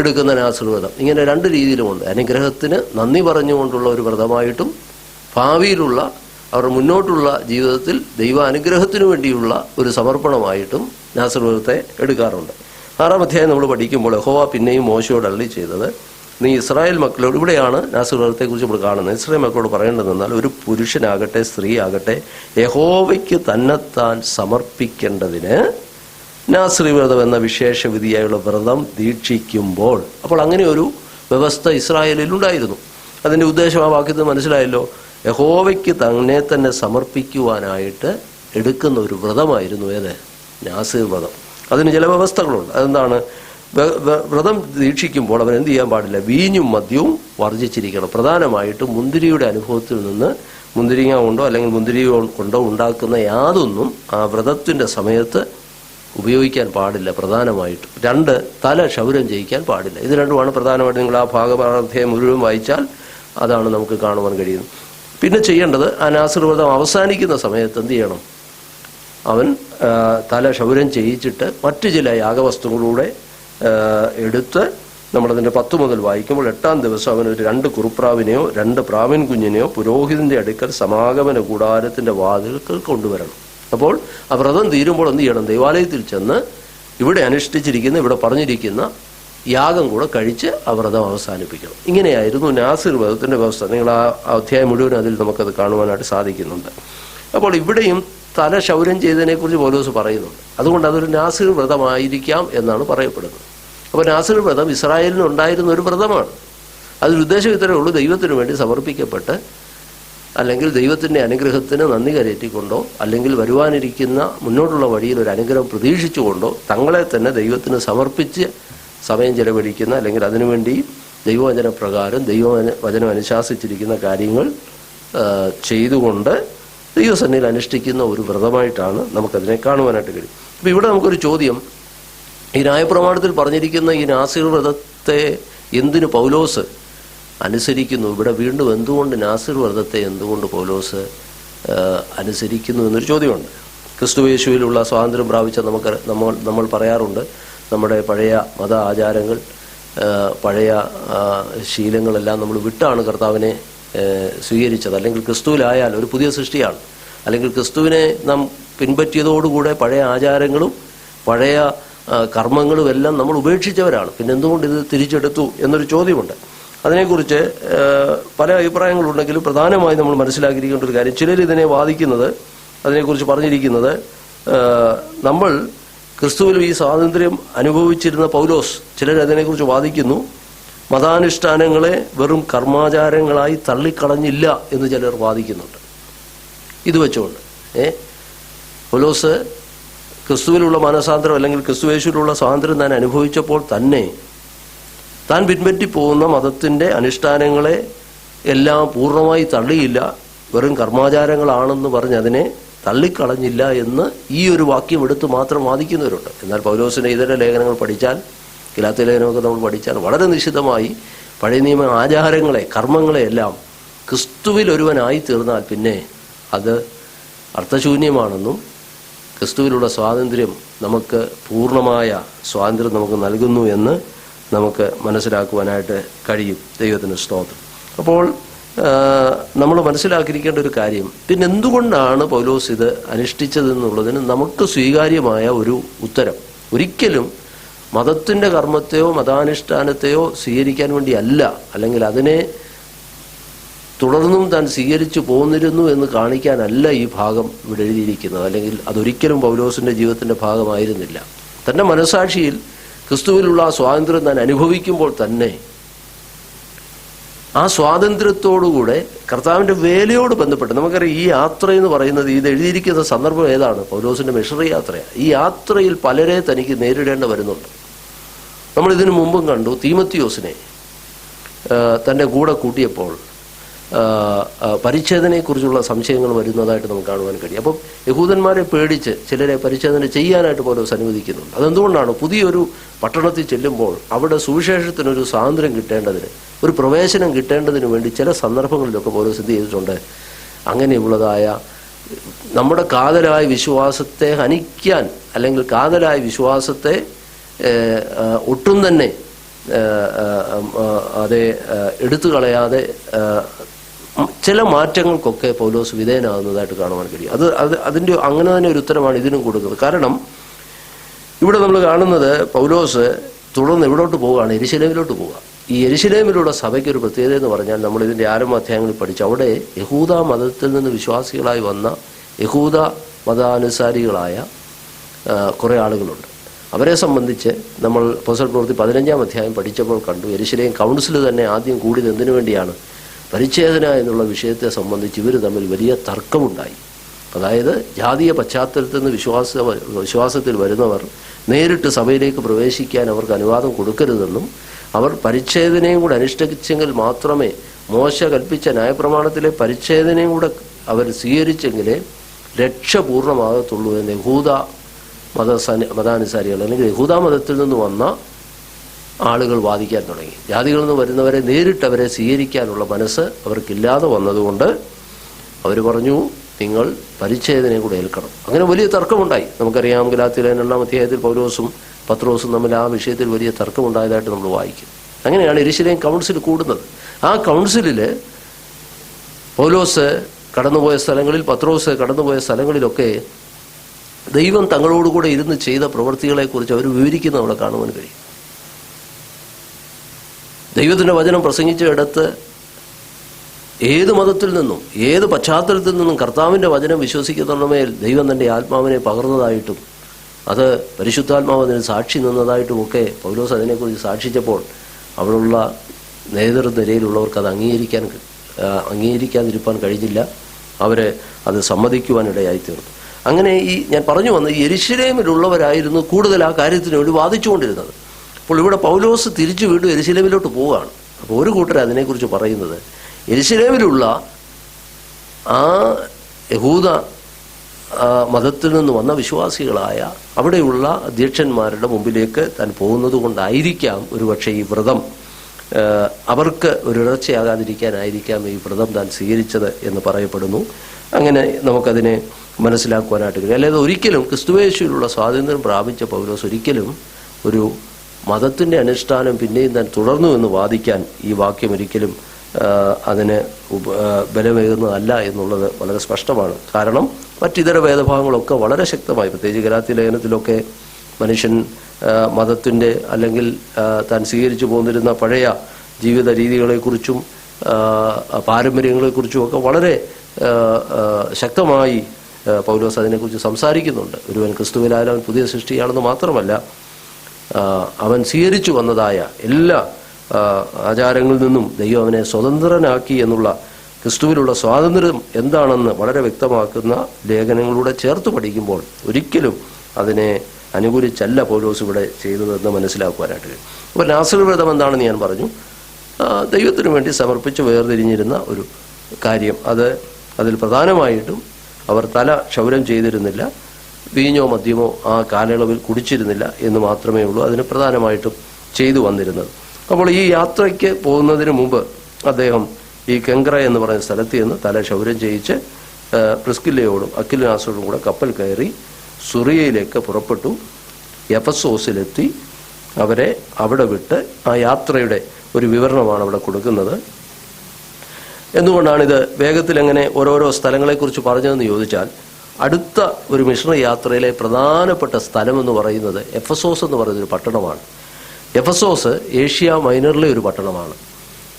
എടുക്കുന്ന നാസിർ വ്രതം. ഇങ്ങനെ 2 രീതിയിലുമുണ്ട്. അനുഗ്രഹത്തിന് നന്ദി പറഞ്ഞുകൊണ്ടുള്ള ഒരു വ്രതമായിട്ടും ഭാവിയിലുള്ള അവരുടെ മുന്നോട്ടുള്ള ജീവിതത്തിൽ ദൈവാനുഗ്രഹത്തിനു വേണ്ടിയുള്ള ഒരു സമർപ്പണമായിട്ടും നാസിർ വ്രതത്തെ എടുക്കാറുണ്ട്. 6-ാം അധ്യായം നമ്മൾ പഠിക്കുമ്പോൾ യഹോവ പിന്നെയും മോശയോട് അരുളി ചെയ്തത്, നീ ഇസ്രായേൽ മക്കളോട്, ഇവിടെയാണ് നാസിർ വ്രതത്തെക്കുറിച്ച് നമ്മൾ കാണുന്നത്, ഇസ്രായേൽ മക്കളോട് പറയേണ്ടതെന്നാൽ ഒരു പുരുഷനാകട്ടെ സ്ത്രീ ആകട്ടെ യഹോവയ്ക്ക് തന്നെത്താൻ സമർപ്പിക്കേണ്ടതിന് നാസിർ വ്രതം എന്ന വിശേഷ വിധിയായുള്ള വ്രതം ദീക്ഷിക്കുമ്പോൾ. അപ്പോൾ അങ്ങനെ ഒരു വ്യവസ്ഥ ഇസ്രായേലിൽ ഉണ്ടായിരുന്നു. അതിൻ്റെ ഉദ്ദേശം ആ വാക്യത്തിൽ മനസ്സിലായല്ലോ. യഹോവയ്ക്ക് തന്നെ സമർപ്പിക്കുവാനായിട്ട് എടുക്കുന്ന ഒരു വ്രതമായിരുന്നു ഏത്, നാസിർ വ്രതം. അതിന് ചില വ്യവസ്ഥകളുണ്ട്. അതെന്താണ്, വ്രതം ദീക്ഷിക്കുമ്പോൾ അവൻ എന്ത് ചെയ്യാൻ പാടില്ല, വീഞ്ഞും മദ്യവും വർജിച്ചിരിക്കണം. പ്രധാനമായിട്ടും മുന്തിരിയുടെ അനുഭവത്തിൽ നിന്ന് മുന്തിരിങ്ങ കൊണ്ടോ അല്ലെങ്കിൽ മുന്തിരി കൊണ്ടോ ഉണ്ടാക്കുന്ന യാതൊന്നും ആ വ്രതത്തിൻ്റെ സമയത്ത് ഉപയോഗിക്കാൻ പാടില്ല. പ്രധാനമായിട്ടും 2, തല ക്ഷൗരം ചെയ്യിക്കാൻ പാടില്ല. ഇത് രണ്ടുമാണ് പ്രധാനമായിട്ട്. നിങ്ങൾ ആ ഭാഗപാഠാധ്യായം മുഴുവൻ വായിച്ചാൽ അതാണ് നമുക്ക് കാണുവാൻ കഴിയുന്നത്. പിന്നെ ചെയ്യേണ്ടത്, ആ നാസിർ വ്രതം അവസാനിക്കുന്ന സമയത്ത് എന്ത് ചെയ്യണം, അവൻ തല ക്ഷൗരം ചെയ്യിച്ചിട്ട് മറ്റു ചില യാഗവസ്തുക്കളൂടെ എടുത്ത് നമ്മളതിൻ്റെ 10 മുതൽ വായിക്കുമ്പോൾ 8-ാം ദിവസം അവനൊരു 2 കുറുപ്രാവിനെയോ 2 പ്രാവിൻ കുഞ്ഞിനെയോ പുരോഹിതന്റെ അടുക്കൽ സമാഗമന കൂടാരത്തിന്റെ വാതിൽക്കൽ കൊണ്ടുവരണം. അപ്പോൾ ആ വ്രതം തീരുമ്പോൾ എന്ത് ചെയ്യണം? ദൈവാലയത്തിൽ ചെന്ന് ഇവിടെ അനുഷ്ഠിച്ചിരിക്കുന്ന, ഇവിടെ പറഞ്ഞിരിക്കുന്ന യാഗം കൂടെ കഴിച്ച് ആ വ്രതം അവസാനിപ്പിക്കണം. ഇങ്ങനെയായിരുന്നു നാസിർ വ്രതത്തിൻ്റെ വ്യവസ്ഥ. നിങ്ങൾ ആ അധ്യായം മുഴുവൻ അതിൽ നമുക്കത് കാണുവാനായിട്ട് സാധിക്കുന്നുണ്ട്. അപ്പോൾ ഇവിടെയും തല ക്ഷൗരം ചെയ്തതിനെക്കുറിച്ച് പൗലോസ് പറയുന്നുണ്ട്. അതുകൊണ്ട് അതൊരു നാസിർ വ്രതമായിരിക്കാം എന്നാണ് പറയപ്പെടുന്നത്. അപ്പോൾ നാസിർ വ്രതം ഇസ്രായേലിന് ഉണ്ടായിരുന്ന ഒരു വ്രതമാണ്. അതിൽ ഉദ്ദേശം ഇത്രയേ ഉള്ളൂ: ദൈവത്തിന് വേണ്ടി സമർപ്പിക്കപ്പെട്ട്, അല്ലെങ്കിൽ ദൈവത്തിൻ്റെ അനുഗ്രഹത്തിന് നന്ദി കരയറ്റിക്കൊണ്ടോ, അല്ലെങ്കിൽ വരുവാനിരിക്കുന്ന മുന്നോട്ടുള്ള വഴിയിൽ ഒരു അനുഗ്രഹം പ്രതീക്ഷിച്ചുകൊണ്ടോ തങ്ങളെ തന്നെ ദൈവത്തിന് സമർപ്പിച്ച് സമയം ചെലവഴിക്കുന്ന, അല്ലെങ്കിൽ അതിനുവേണ്ടി ദൈവവചന പ്രകാരം ദൈവവചനം അനുശാസിച്ചിരിക്കുന്ന കാര്യങ്ങൾ ചെയ്തുകൊണ്ട് ദൈവസന്നിധിയിൽ അനുഷ്ഠിക്കുന്ന ഒരു വ്രതമായിട്ടാണ് നമുക്കതിനെ കാണുവാനായിട്ട് കഴിയും. അപ്പോൾ ഇവിടെ നമുക്കൊരു ചോദ്യം: ഈ ന്യായപ്രമാണത്തിൽ പറഞ്ഞിരിക്കുന്ന ഈ നാസിർ വ്രതത്തെ എന്തിനു പൗലോസ് അനുസരിക്കുന്നു? ഇവിടെ വീണ്ടും എന്തുകൊണ്ട് നാസിർ വ്രതത്തെ എന്തുകൊണ്ട് പൗലോസ് അനുസരിക്കുന്നു എന്നൊരു ചോദ്യമുണ്ട്. ക്രിസ്തുയേശുവിലുള്ള സ്വാതന്ത്ര്യം പ്രാപിച്ച നമ്മൾ പറയാറുണ്ട്, നമ്മുടെ പഴയ മത ആചാരങ്ങൾ, പഴയ ശീലങ്ങളെല്ലാം നമ്മൾ വിട്ടാണ് കർത്താവിനെ സ്വീകരിച്ചത്. അല്ലെങ്കിൽ ക്രിസ്തുവിലായാൽ ഒരു പുതിയ സൃഷ്ടിയാണ്. അല്ലെങ്കിൽ ക്രിസ്തുവിനെ നാം പിൻപറ്റിയതോടുകൂടെ പഴയ ആചാരങ്ങളും പഴയ കർമ്മങ്ങളും എല്ലാം നമ്മൾ ഉപേക്ഷിച്ചവരാണ്. പിന്നെ എന്തുകൊണ്ട് ഇത് തിരിച്ചെടുത്തു എന്നൊരു ചോദ്യമുണ്ട്. അതിനെക്കുറിച്ച് പല അഭിപ്രായങ്ങളുണ്ടെങ്കിലും പ്രധാനമായും നമ്മൾ മനസ്സിലാക്കിയിരിക്കേണ്ട ഒരു കാര്യം, ചിലർ ഇതിനെ വാദിക്കുന്നത്, അതിനെക്കുറിച്ച് പറഞ്ഞിരിക്കുന്നത്, നമ്മൾ ക്രിസ്തുവിൽ ഈ സ്വാതന്ത്ര്യം അനുഭവിച്ചിരുന്ന പൗലോസ്, ചിലർ അതിനെക്കുറിച്ച് വാദിക്കുന്നു, മതാനുഷ്ഠാനങ്ങളെ വെറും കർമാചാരങ്ങളായി തള്ളിക്കളഞ്ഞില്ല എന്ന് ചിലർ വാദിക്കുന്നുണ്ട്. ഇത് വെച്ചുകൊണ്ട് പൗലോസ് ക്രിസ്തുവിലുള്ള മനസാന്തരം, അല്ലെങ്കിൽ ക്രിസ്തുവേശുവിലുള്ള സ്വാതന്ത്ര്യം താൻ അനുഭവിച്ചപ്പോൾ തന്നെ താൻ പിൻപറ്റി പോകുന്ന മതത്തിൻ്റെ അനുഷ്ഠാനങ്ങളെ എല്ലാം പൂർണ്ണമായി തള്ളിയില്ല, വെറും കർമാചാരങ്ങളാണെന്ന് പറഞ്ഞ് അതിനെ തള്ളിക്കളഞ്ഞില്ല എന്ന് ഈ ഒരു വാക്യം എടുത്ത് മാത്രം വാദിക്കുന്നവരുണ്ട്. എന്നാൽ പൗലോസിൻ്റെ ഇതര ലേഖനങ്ങൾ പഠിച്ചാൽ, ഗലാത്യ ലേഖനമൊക്കെ നമ്മൾ പഠിച്ചാൽ വളരെ നിശ്ചിതമായി പഴയ നിയമ ആചാരങ്ങളെ, കർമ്മങ്ങളെയെല്ലാം ക്രിസ്തുവിൽ ഒരുവനായി തീർന്നാൽ പിന്നെ അത് അർത്ഥശൂന്യമാണെന്നും ക്രിസ്തുവിലുള്ള സ്വാതന്ത്ര്യം നമുക്ക് പൂർണ്ണമായ സ്വാതന്ത്ര്യം നമുക്ക് നൽകുന്നു എന്ന് നമുക്ക് മനസ്സിലാക്കുവാനായിട്ട് കഴിയും. ദൈവത്തിന് സ്തോത്രം. അപ്പോൾ നമ്മൾ മനസ്സിലാക്കിയിരിക്കേണ്ട ഒരു കാര്യം, പിന്നെ എന്തുകൊണ്ടാണ് പൗലോസ് ഇത് അനുഷ്ഠിച്ചതെന്നുള്ളതിന് നമുക്ക് സ്വീകാര്യമായ ഒരു ഉത്തരം, ഒരിക്കലും മതത്തിൻ്റെ കർമ്മത്തെയോ മതാനുഷ്ഠാനത്തെയോ സ്വീകരിക്കാൻ വേണ്ടിയല്ല, അല്ലെങ്കിൽ അതിനെ തുടർന്നും താൻ സ്വീകരിച്ചു പോന്നിരുന്നു എന്ന് കാണിക്കാനല്ല ഈ ഭാഗം ഇവിടെ എഴുതിയിരിക്കുന്നത്. അല്ലെങ്കിൽ അതൊരിക്കലും പൗലോസിൻ്റെ ജീവിതത്തിൻ്റെ ഭാഗമായിരുന്നില്ല. തൻ്റെ മനസാക്ഷിയിൽ ക്രിസ്തുവിലുള്ള ആ സ്വാതന്ത്ര്യം താൻ അനുഭവിക്കുമ്പോൾ തന്നെ ആ സ്വാതന്ത്ര്യത്തോടുകൂടെ കർത്താവിൻ്റെ വേലയോട് ബന്ധപ്പെട്ട്, നമുക്കറിയാം ഈ യാത്ര എന്ന് പറയുന്നത്, ഇത് എഴുതിയിരിക്കുന്ന സന്ദർഭം ഏതാണ്? പൗലോസിൻ്റെ മിഷണറി യാത്രയാണ്. ഈ യാത്രയിൽ പലരെ തനിക്ക് നേരിടേണ്ട വരുന്നുണ്ട്. നമ്മളിതിനു മുമ്പും കണ്ടു, തീമത്തിയോസിനെ തൻ്റെ കൂടെ കൂട്ടിയപ്പോൾ പരിച്ഛേദനയെക്കുറിച്ചുള്ള സംശയങ്ങൾ വരുന്നതായിട്ട് നമുക്ക് കാണുവാൻ കഴിയും. അപ്പം യഹൂദന്മാരെ പേടിച്ച് ചിലരെ പരിച്ഛേദന ചെയ്യാനായിട്ട് പൗലോസ് അനുവദിക്കുന്നുണ്ട്. അതെന്തുകൊണ്ടാണ്? പുതിയൊരു പട്ടണത്തിൽ ചെല്ലുമ്പോൾ അവിടെ സുവിശേഷത്തിനൊരു സ്വാതന്ത്ര്യം കിട്ടേണ്ടതിന്, ഒരു പ്രവേശനം കിട്ടേണ്ടതിന് വേണ്ടി ചില സന്ദർഭങ്ങളിലൊക്കെ പൗലോസ് എന്ത് ചെയ്തിട്ടുണ്ട്? അങ്ങനെയുള്ളതായ നമ്മുടെ കാതലായ വിശ്വാസത്തെ ഹനിക്കാൻ, അല്ലെങ്കിൽ കാതലായ വിശ്വാസത്തെ ഒട്ടും തന്നെ അതെ എടുത്തു കളയാതെ ചില മാറ്റങ്ങൾക്കൊക്കെ പൗലോസ് വിധേയനാകുന്നതായിട്ട് കാണുവാൻ കഴിയും. അതിൻ്റെ അങ്ങനെ തന്നെ ഒരു ഉത്തരമാണ് ഇതിനും കൊടുക്കുന്നത്. കാരണം ഇവിടെ നമ്മൾ കാണുന്നത് പൗലോസ് തുടർന്ന് എവിടോട്ട് പോവുകയാണ്? യെരുശലേമിലോട്ട് പോവുക. ഈ യെരുശലേമിലുള്ള സഭയ്ക്ക് ഒരു പ്രത്യേകത എന്ന് പറഞ്ഞാൽ, നമ്മൾ ഇതിൻ്റെ ആരംഭ അധ്യായങ്ങളിൽ പഠിച്ചു, അവിടെ യഹൂദ മതത്തിൽ നിന്ന് വിശ്വാസികളായി വന്ന യഹൂദ മതാനുസാരികളായ കുറേ ആളുകളുണ്ട്. അവരെ സംബന്ധിച്ച് നമ്മൾ അപ്പോസ്തല പ്രവൃത്തി 15-ാം അധ്യായം പഠിച്ചപ്പോൾ കണ്ടു, യെരുശലേം കൗൺസിൽ തന്നെ ആദ്യം കൂടിയത് എന്തിനു വേണ്ടിയാണ്? പരിച്ഛേദന എന്നുള്ള വിഷയത്തെ സംബന്ധിച്ച് ഇവർ തമ്മിൽ വലിയ തർക്കമുണ്ടായി. അതായത് ജാതീയ പശ്ചാത്തലത്തിൽ നിന്ന് വിശ്വാസത്തിൽ വരുന്നവർ നേരിട്ട് സഭയിലേക്ക് പ്രവേശിക്കാൻ അവർക്ക് അനുവാദം കൊടുക്കരുതെന്നും, അവർ പരിച്ഛേദനയും കൂടെ അനുഷ്ഠിച്ചെങ്കിൽ മാത്രമേ, മോശ കൽപ്പിച്ച ന്യായപ്രമാണത്തിലെ പരിച്ഛേദനയും കൂടെ അവർ സ്വീകരിച്ചെങ്കിലേ രക്ഷ പൂർണ്ണമാകത്തുള്ളൂ എന്ന് യഹൂദ മതാനുസാരികൾ, അല്ലെങ്കിൽ യഹൂദ മതത്തിൽ നിന്ന് വന്ന ആളുകൾ വാദിക്കാൻ തുടങ്ങി. ജാതികളിൽ നിന്ന് വരുന്നവരെ നേരിട്ട് അവരെ സ്വീകരിക്കാനുള്ള മനസ്സ് അവർക്കില്ലാതെ വന്നതുകൊണ്ട് അവർ പറഞ്ഞു, നിങ്ങൾ പരിച്ഛേദനയും കൂടെ ഏൽക്കണം. അങ്ങനെ വലിയ തർക്കമുണ്ടായി. നമുക്കറിയാം, ഗലാത്യ ലേഖനം 2-ാം അധ്യായത്തിൽ പൗലോസും പത്രോസും തമ്മിൽ ആ വിഷയത്തിൽ വലിയ തർക്കമുണ്ടായതായിട്ട് നമ്മൾ വായിക്കും. അങ്ങനെയാണ് യെരുശലേം കൗൺസിൽ കൂടുന്നത്. ആ കൗൺസിലിൽ പൗലോസ് കടന്നുപോയ സ്ഥലങ്ങളിൽ, പത്രോസ് കടന്നുപോയ സ്ഥലങ്ങളിലൊക്കെ ദൈവം തങ്ങളോടുകൂടെ ഇരുന്ന് ചെയ്ത പ്രവൃത്തികളെക്കുറിച്ച് അവർ വിവരിക്കുന്നത് അവിടെ കാണുവാൻ കഴിയും. ദൈവത്തിൻ്റെ വചനം പ്രസംഗിച്ചിടത്ത് ഏത് മതത്തിൽ നിന്നും ഏത് പശ്ചാത്തലത്തിൽ നിന്നും കർത്താവിൻ്റെ വചനം വിശ്വസിക്കുന്നതിന്മേൽ ദൈവം തൻ്റെ ആത്മാവിനെ പകർന്നതായിട്ടും അത് പരിശുദ്ധാത്മാവ് അതിന് സാക്ഷി നിന്നതായിട്ടുമൊക്കെ പൗലോസ് അതിനെക്കുറിച്ച് സാക്ഷിച്ചപ്പോൾ അവിടെയുള്ള നേതൃനിരയിലുള്ളവർക്ക് അത് അംഗീകരിക്കാതിരിക്കാൻ കഴിഞ്ഞില്ല. അവർ അത് സമ്മതിക്കുവാനിടയായിത്തീർന്നു. അങ്ങനെ ഞാൻ പറഞ്ഞു വന്ന ഈ യെരുശലേമിലുള്ളവരായിരുന്നു കൂടുതൽ ആ കാര്യത്തിന് വേണ്ടി വാദിച്ചുകൊണ്ടിരുന്നത്. അപ്പോൾ ഇവിടെ പൗലോസ് തിരിച്ചു വീണ്ടും യെരുശലേമിലോട്ട് പോവുകയാണ്. അപ്പോൾ ഒരു കൂട്ടർ അതിനെക്കുറിച്ച് പറയുന്നത് യെരുശലേമിലുള്ള ആ യഹൂദ മതത്തിൽ നിന്ന് വന്ന വിശ്വാസികളായ അവിടെയുള്ള അധ്യക്ഷന്മാരുടെ മുമ്പിലേക്ക് താൻ പോകുന്നത് കൊണ്ടായിരിക്കാം ഒരുപക്ഷെ ഈ വ്രതം അവർക്ക് ഒരു ഇടർച്ചയാകാതിരിക്കാനായിരിക്കാം ഈ വ്രതം താൻ സ്വീകരിച്ചത് എന്ന് പറയപ്പെടുന്നു. അങ്ങനെ നമുക്കതിനെ മനസ്സിലാക്കുവാനായിട്ട് കഴിയും. അല്ലാതെ ഒരിക്കലും ക്രിസ്തുവേശുവിലുള്ള സ്വാതന്ത്ര്യം പ്രാപിച്ച പൗലോസ് ഒരിക്കലും ഒരു മതത്തിൻ്റെ അനുഷ്ഠാനം പിന്നെയും താൻ തുടർന്നു എന്ന് വാദിക്കാൻ ഈ വാക്യം ഒരിക്കലും അതിന് ബലമേകുന്നതല്ല എന്നുള്ളത് വളരെ സ്പഷ്ടമാണ്. കാരണം മറ്റിതര വേദഭാഗങ്ങളൊക്കെ വളരെ ശക്തമായി, പ്രത്യേകിച്ച് ഗലാത്യ ലേഖനത്തിലൊക്കെ മനുഷ്യൻ മതത്തിൻ്റെ അല്ലെങ്കിൽ താൻ സ്വീകരിച്ചു പോന്നിരുന്ന പഴയ ജീവിത രീതികളെക്കുറിച്ചും പാരമ്പര്യങ്ങളെക്കുറിച്ചുമൊക്കെ വളരെ ശക്തമായി പൗലോസ് അതിനെക്കുറിച്ച് സംസാരിക്കുന്നുണ്ട്. ഒരുവൻ ക്രിസ്തുവിലായാലും അവൻ പുതിയ സൃഷ്ടിയാണെന്ന് മാത്രമല്ല, അവൻ സ്വീകരിച്ചു വന്നതായ എല്ലാ ആചാരങ്ങളിൽ നിന്നും ദൈവം അവനെ സ്വതന്ത്രനാക്കി എന്നുള്ള ക്രിസ്തുവിലുള്ള സ്വാതന്ത്ര്യം എന്താണെന്ന് വളരെ വ്യക്തമാക്കുന്ന ലേഖനങ്ങളുടെ ചേർത്ത് പഠിക്കുമ്പോൾ ഒരിക്കലും അതിനെ അനുകൂലിച്ചല്ല പൗലോസ് ഇവിടെ ചെയ്തതെന്ന് മനസ്സിലാക്കുവാനായിട്ട് കഴിയും. അപ്പോൾ നാസർ വ്രതം എന്താണെന്ന് ഞാൻ പറഞ്ഞു. ദൈവത്തിനു വേണ്ടി സമർപ്പിച്ച് വേർതിരിഞ്ഞിരുന്ന ഒരു കാര്യം. അതിൽ പ്രധാനമായിട്ടും അവർ തല ക്ഷൗരം ചെയ്തിരുന്നില്ല, വീഞ്ഞോ മദ്യമോ ആ കാലയളവിൽ കുടിച്ചിരുന്നില്ല എന്ന് മാത്രമേ ഉള്ളൂ അതിന് പ്രധാനമായിട്ടും ചെയ്തു വന്നിരുന്നത്. അപ്പോൾ ഈ യാത്രയ്ക്ക് പോകുന്നതിന് മുമ്പ് അദ്ദേഹം ഈ കെങ്ക്ര എന്ന് പറയുന്ന സ്ഥലത്ത് നിന്ന് തല ക്ഷൗരം ചെയ്യിച്ച് പ്രിസ്കില്ലയോടും അക്വിലാസോടും കൂടെ കപ്പൽ കയറി സുറിയയിലേക്ക് പുറപ്പെട്ടു. എഫെസോസിലെത്തി അവരെ അവിടെ വിട്ട് ആ യാത്രയുടെ ഒരു വിവരണമാണ് അവിടെ കൊടുക്കുന്നത്. എന്തുകൊണ്ടാണിത് വേഗത്തിൽ എങ്ങനെ ഓരോരോ സ്ഥലങ്ങളെക്കുറിച്ച് പറഞ്ഞതെന്ന് ചോദിച്ചാൽ, അടുത്ത ഒരു മിഷണറി യാത്രയിലെ പ്രധാനപ്പെട്ട സ്ഥലമെന്ന് പറയുന്നത് എഫെസോസ് എന്ന് പറയുന്നൊരു പട്ടണമാണ്. എഫെസോസ് ഏഷ്യ മൈനറിലെ ഒരു പട്ടണമാണ്.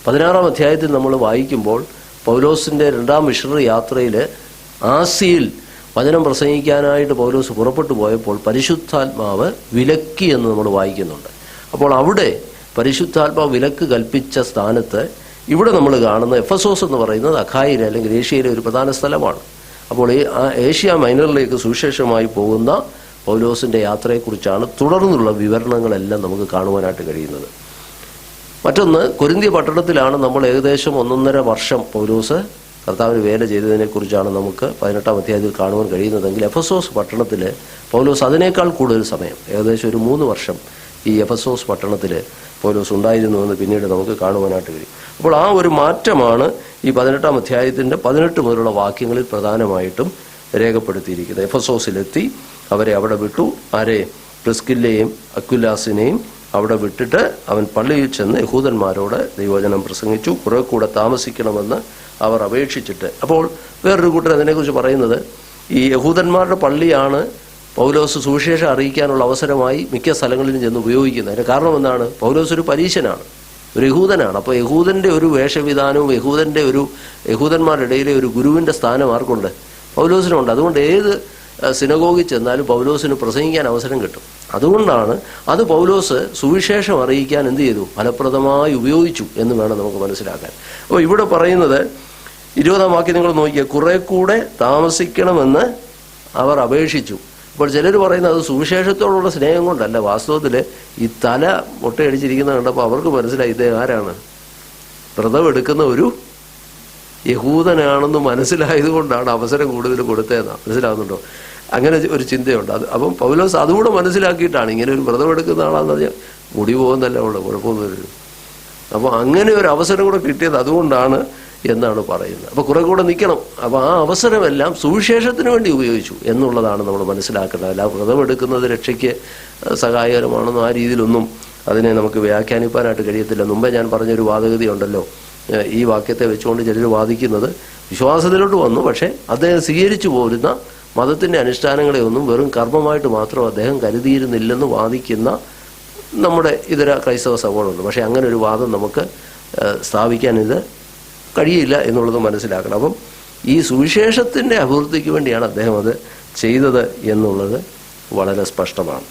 16-ാം അധ്യായത്തിൽ നമ്മൾ വായിക്കുമ്പോൾ പൗലോസിൻ്റെ 2ാം മിഷണറി യാത്രയിൽ ആസിയിൽ വചനം പ്രസംഗിക്കാനായിട്ട് പൗലോസ് പുറപ്പെട്ടു പോയപ്പോൾ പരിശുദ്ധാത്മാവ് വിലക്കി എന്ന് നമ്മൾ വായിക്കുന്നുണ്ട്. അപ്പോൾ അവിടെ പരിശുദ്ധാത്മാവ് വിലക്ക് കൽപ്പിച്ച സ്ഥാനത്ത് ഇവിടെ നമ്മൾ കാണുന്ന എഫെസോസ് എന്ന് പറയുന്നത് അഖായിലെ അല്ലെങ്കിൽ ഏഷ്യയിലെ ഒരു പ്രധാന സ്ഥലമാണ്. അപ്പോൾ ഈ ഏഷ്യ മൈനറിലേക്ക് സുവിശേഷമായി പോകുന്ന പൗലോസിൻ്റെ യാത്രയെക്കുറിച്ചാണ് തുടർന്നുള്ള വിവരണങ്ങളെല്ലാം നമുക്ക് കാണുവാനായിട്ട് കഴിയുന്നത്. മറ്റൊന്ന്, കൊരിന്ത്യ പട്ടണത്തിലാണ് നമ്മൾ ഏകദേശം 1.5 വർഷം പൗലോസ് കർത്താവിന് വേല ചെയ്തതിനെക്കുറിച്ചാണ് നമുക്ക് 18-ാം അധ്യായത്തിൽ കാണുവാൻ കഴിയുന്നതെങ്കിൽ എഫെസോസ് പട്ടണത്തിൽ പൗലോസ് അതിനേക്കാൾ കൂടുതൽ സമയം, ഏകദേശം ഒരു 3 വർഷം ഈ എഫെസോസ് പട്ടണത്തിൽ പൗലോസ് ഉണ്ടായിരുന്നുവെന്ന് പിന്നീട് നമുക്ക് കാണുവാനായിട്ട് കഴിയും. അപ്പോൾ ആ ഒരു മാറ്റമാണ് ഈ 18-ാം അധ്യായത്തിൻ്റെ 18 മുതലുള്ള വാക്യങ്ങളിൽ പ്രധാനമായിട്ടും രേഖപ്പെടുത്തിയിരിക്കുന്നത്. എഫെസോസിലെത്തി അവരെ അവിടെ വിട്ടു. ആരെ? പ്രിസ്കില്ലയെയും അക്വിലാസിനെയും അവിടെ വിട്ടിട്ട് അവൻ പള്ളിയിൽ ചെന്ന് യഹൂദന്മാരോട് ദൈവവചനം പ്രസംഗിച്ചു. കുറെ കൂടെ താമസിക്കണമെന്ന് അവർ അപേക്ഷിച്ചിട്ട്, അപ്പോൾ വേറൊരു കൂട്ടർ അതിനെക്കുറിച്ച് പറയുന്നത് ഈ യഹൂദന്മാരുടെ പള്ളിയാണ് പൗലോസ് സുവിശേഷം അറിയിക്കാനുള്ള അവസരമായി മിക്ക സ്ഥലങ്ങളിലും ചെന്ന് ഉപയോഗിക്കുന്നത്. അതിൻ്റെ കാരണം എന്താണ്? പൗലോസ് ഒരു പരീശനാണ്, ഒരു യഹൂദനാണ്. അപ്പോൾ യഹൂദൻ്റെ ഒരു വേഷവിധാനവും യഹൂദന്മാരുടെ ഇടയിലെ ഒരു ഗുരുവിൻ്റെ സ്ഥാനം ആർക്കുണ്ട്? പൗലോസിനുണ്ട്. അതുകൊണ്ട് ഏത് സിനഗോഗിൽ ചെന്നാലും പൗലോസിന് പ്രസംഗിക്കാൻ അവസരം കിട്ടും. അതുകൊണ്ടാണ് അത് പൗലോസ് സുവിശേഷം അറിയിക്കാൻ എന്ത് ചെയ്തു? ഫലപ്രദമായി ഉപയോഗിച്ചു എന്ന് വേണം നമുക്ക് മനസ്സിലാക്കാൻ. അപ്പോൾ ഇവിടെ പറയുന്നത് 20-ാം വാക്യം നിങ്ങൾ നോക്കിയാൽ, കുറെ കൂടെ താമസിക്കണമെന്ന് അവർ അപേക്ഷിച്ചു. അപ്പോൾ ചിലർ പറയുന്നത് അത് സുവിശേഷത്തോടുള്ള സ്നേഹം കൊണ്ടല്ല. വാസ്തവത്തിൽ ഈ തല മുട്ടയടിച്ചിരിക്കുന്നത് കണ്ടപ്പോൾ അവർക്ക് മനസ്സിലായി ഇദ്ദേഹം ആരാണ്? വ്രതമെടുക്കുന്ന ഒരു യഹൂദനാണെന്ന് മനസ്സിലായതുകൊണ്ടാണ് അവസരം കൂടുതൽ കൊടുത്തതെന്നാണ്. മനസ്സിലാവുന്നുണ്ടോ? അങ്ങനെ ഒരു ചിന്തയുണ്ട്. അപ്പം പൗലോസ് അതുകൂടെ മനസ്സിലാക്കിയിട്ടാണ് ഇങ്ങനെ ഒരു വ്രതമെടുക്കുന്ന ആളാന്ന് പറഞ്ഞാൽ മുടി പോകുന്നല്ല ഉള്ളു, കുഴപ്പമൊന്നുമില്ല. അപ്പോൾ അങ്ങനെ ഒരു അവസരം കൂടെ കിട്ടിയത് അതുകൊണ്ടാണ് എന്നാണ് പറയുന്നത്. അപ്പോൾ കുറെ കൂടെ നിൽക്കണം. അപ്പോൾ ആ അവസരമെല്ലാം സുവിശേഷത്തിന് വേണ്ടി ഉപയോഗിച്ചു എന്നുള്ളതാണ് നമ്മൾ മനസ്സിലാക്കേണ്ടത്. അല്ല വ്രതമെടുക്കുന്നത് രക്ഷയ്ക്ക് സഹായകരമാണെന്നും ആ രീതിയിലൊന്നും അതിനെ നമുക്ക് വ്യാഖ്യാനിക്കാനായിട്ട് കഴിയത്തില്ല. മുമ്പേ ഞാൻ പറഞ്ഞൊരു വാദഗതി ഉണ്ടല്ലോ, ഈ വാക്യത്തെ വെച്ചുകൊണ്ട് ചിലർ വാദിക്കുന്നത് വിശ്വാസത്തിലോട്ട് വന്നു, പക്ഷേ അദ്ദേഹം സ്വീകരിച്ചു പോരുന്ന മതത്തിൻ്റെ അനുഷ്ഠാനങ്ങളെ ഒന്നും വെറും കർമ്മമായിട്ട് മാത്രം അദ്ദേഹം കരുതിയിരുന്നില്ലെന്ന് വാദിക്കുന്ന നമ്മുടെ ഇതര ക്രൈസ്തവ സഭകളുണ്ട്. പക്ഷേ അങ്ങനെ ഒരു വാദം നമുക്ക് സ്ഥാപിക്കാൻ ഇത് കഴിയില്ല എന്നുള്ളത് മനസ്സിലാക്കണം. അപ്പം ഈ സുവിശേഷത്തിൻ്റെ അഭിവൃദ്ധിക്ക് വേണ്ടിയാണ് അദ്ദേഹം അത് ചെയ്തത് എന്നുള്ളത് വളരെ സ്പഷ്ടമാണ്.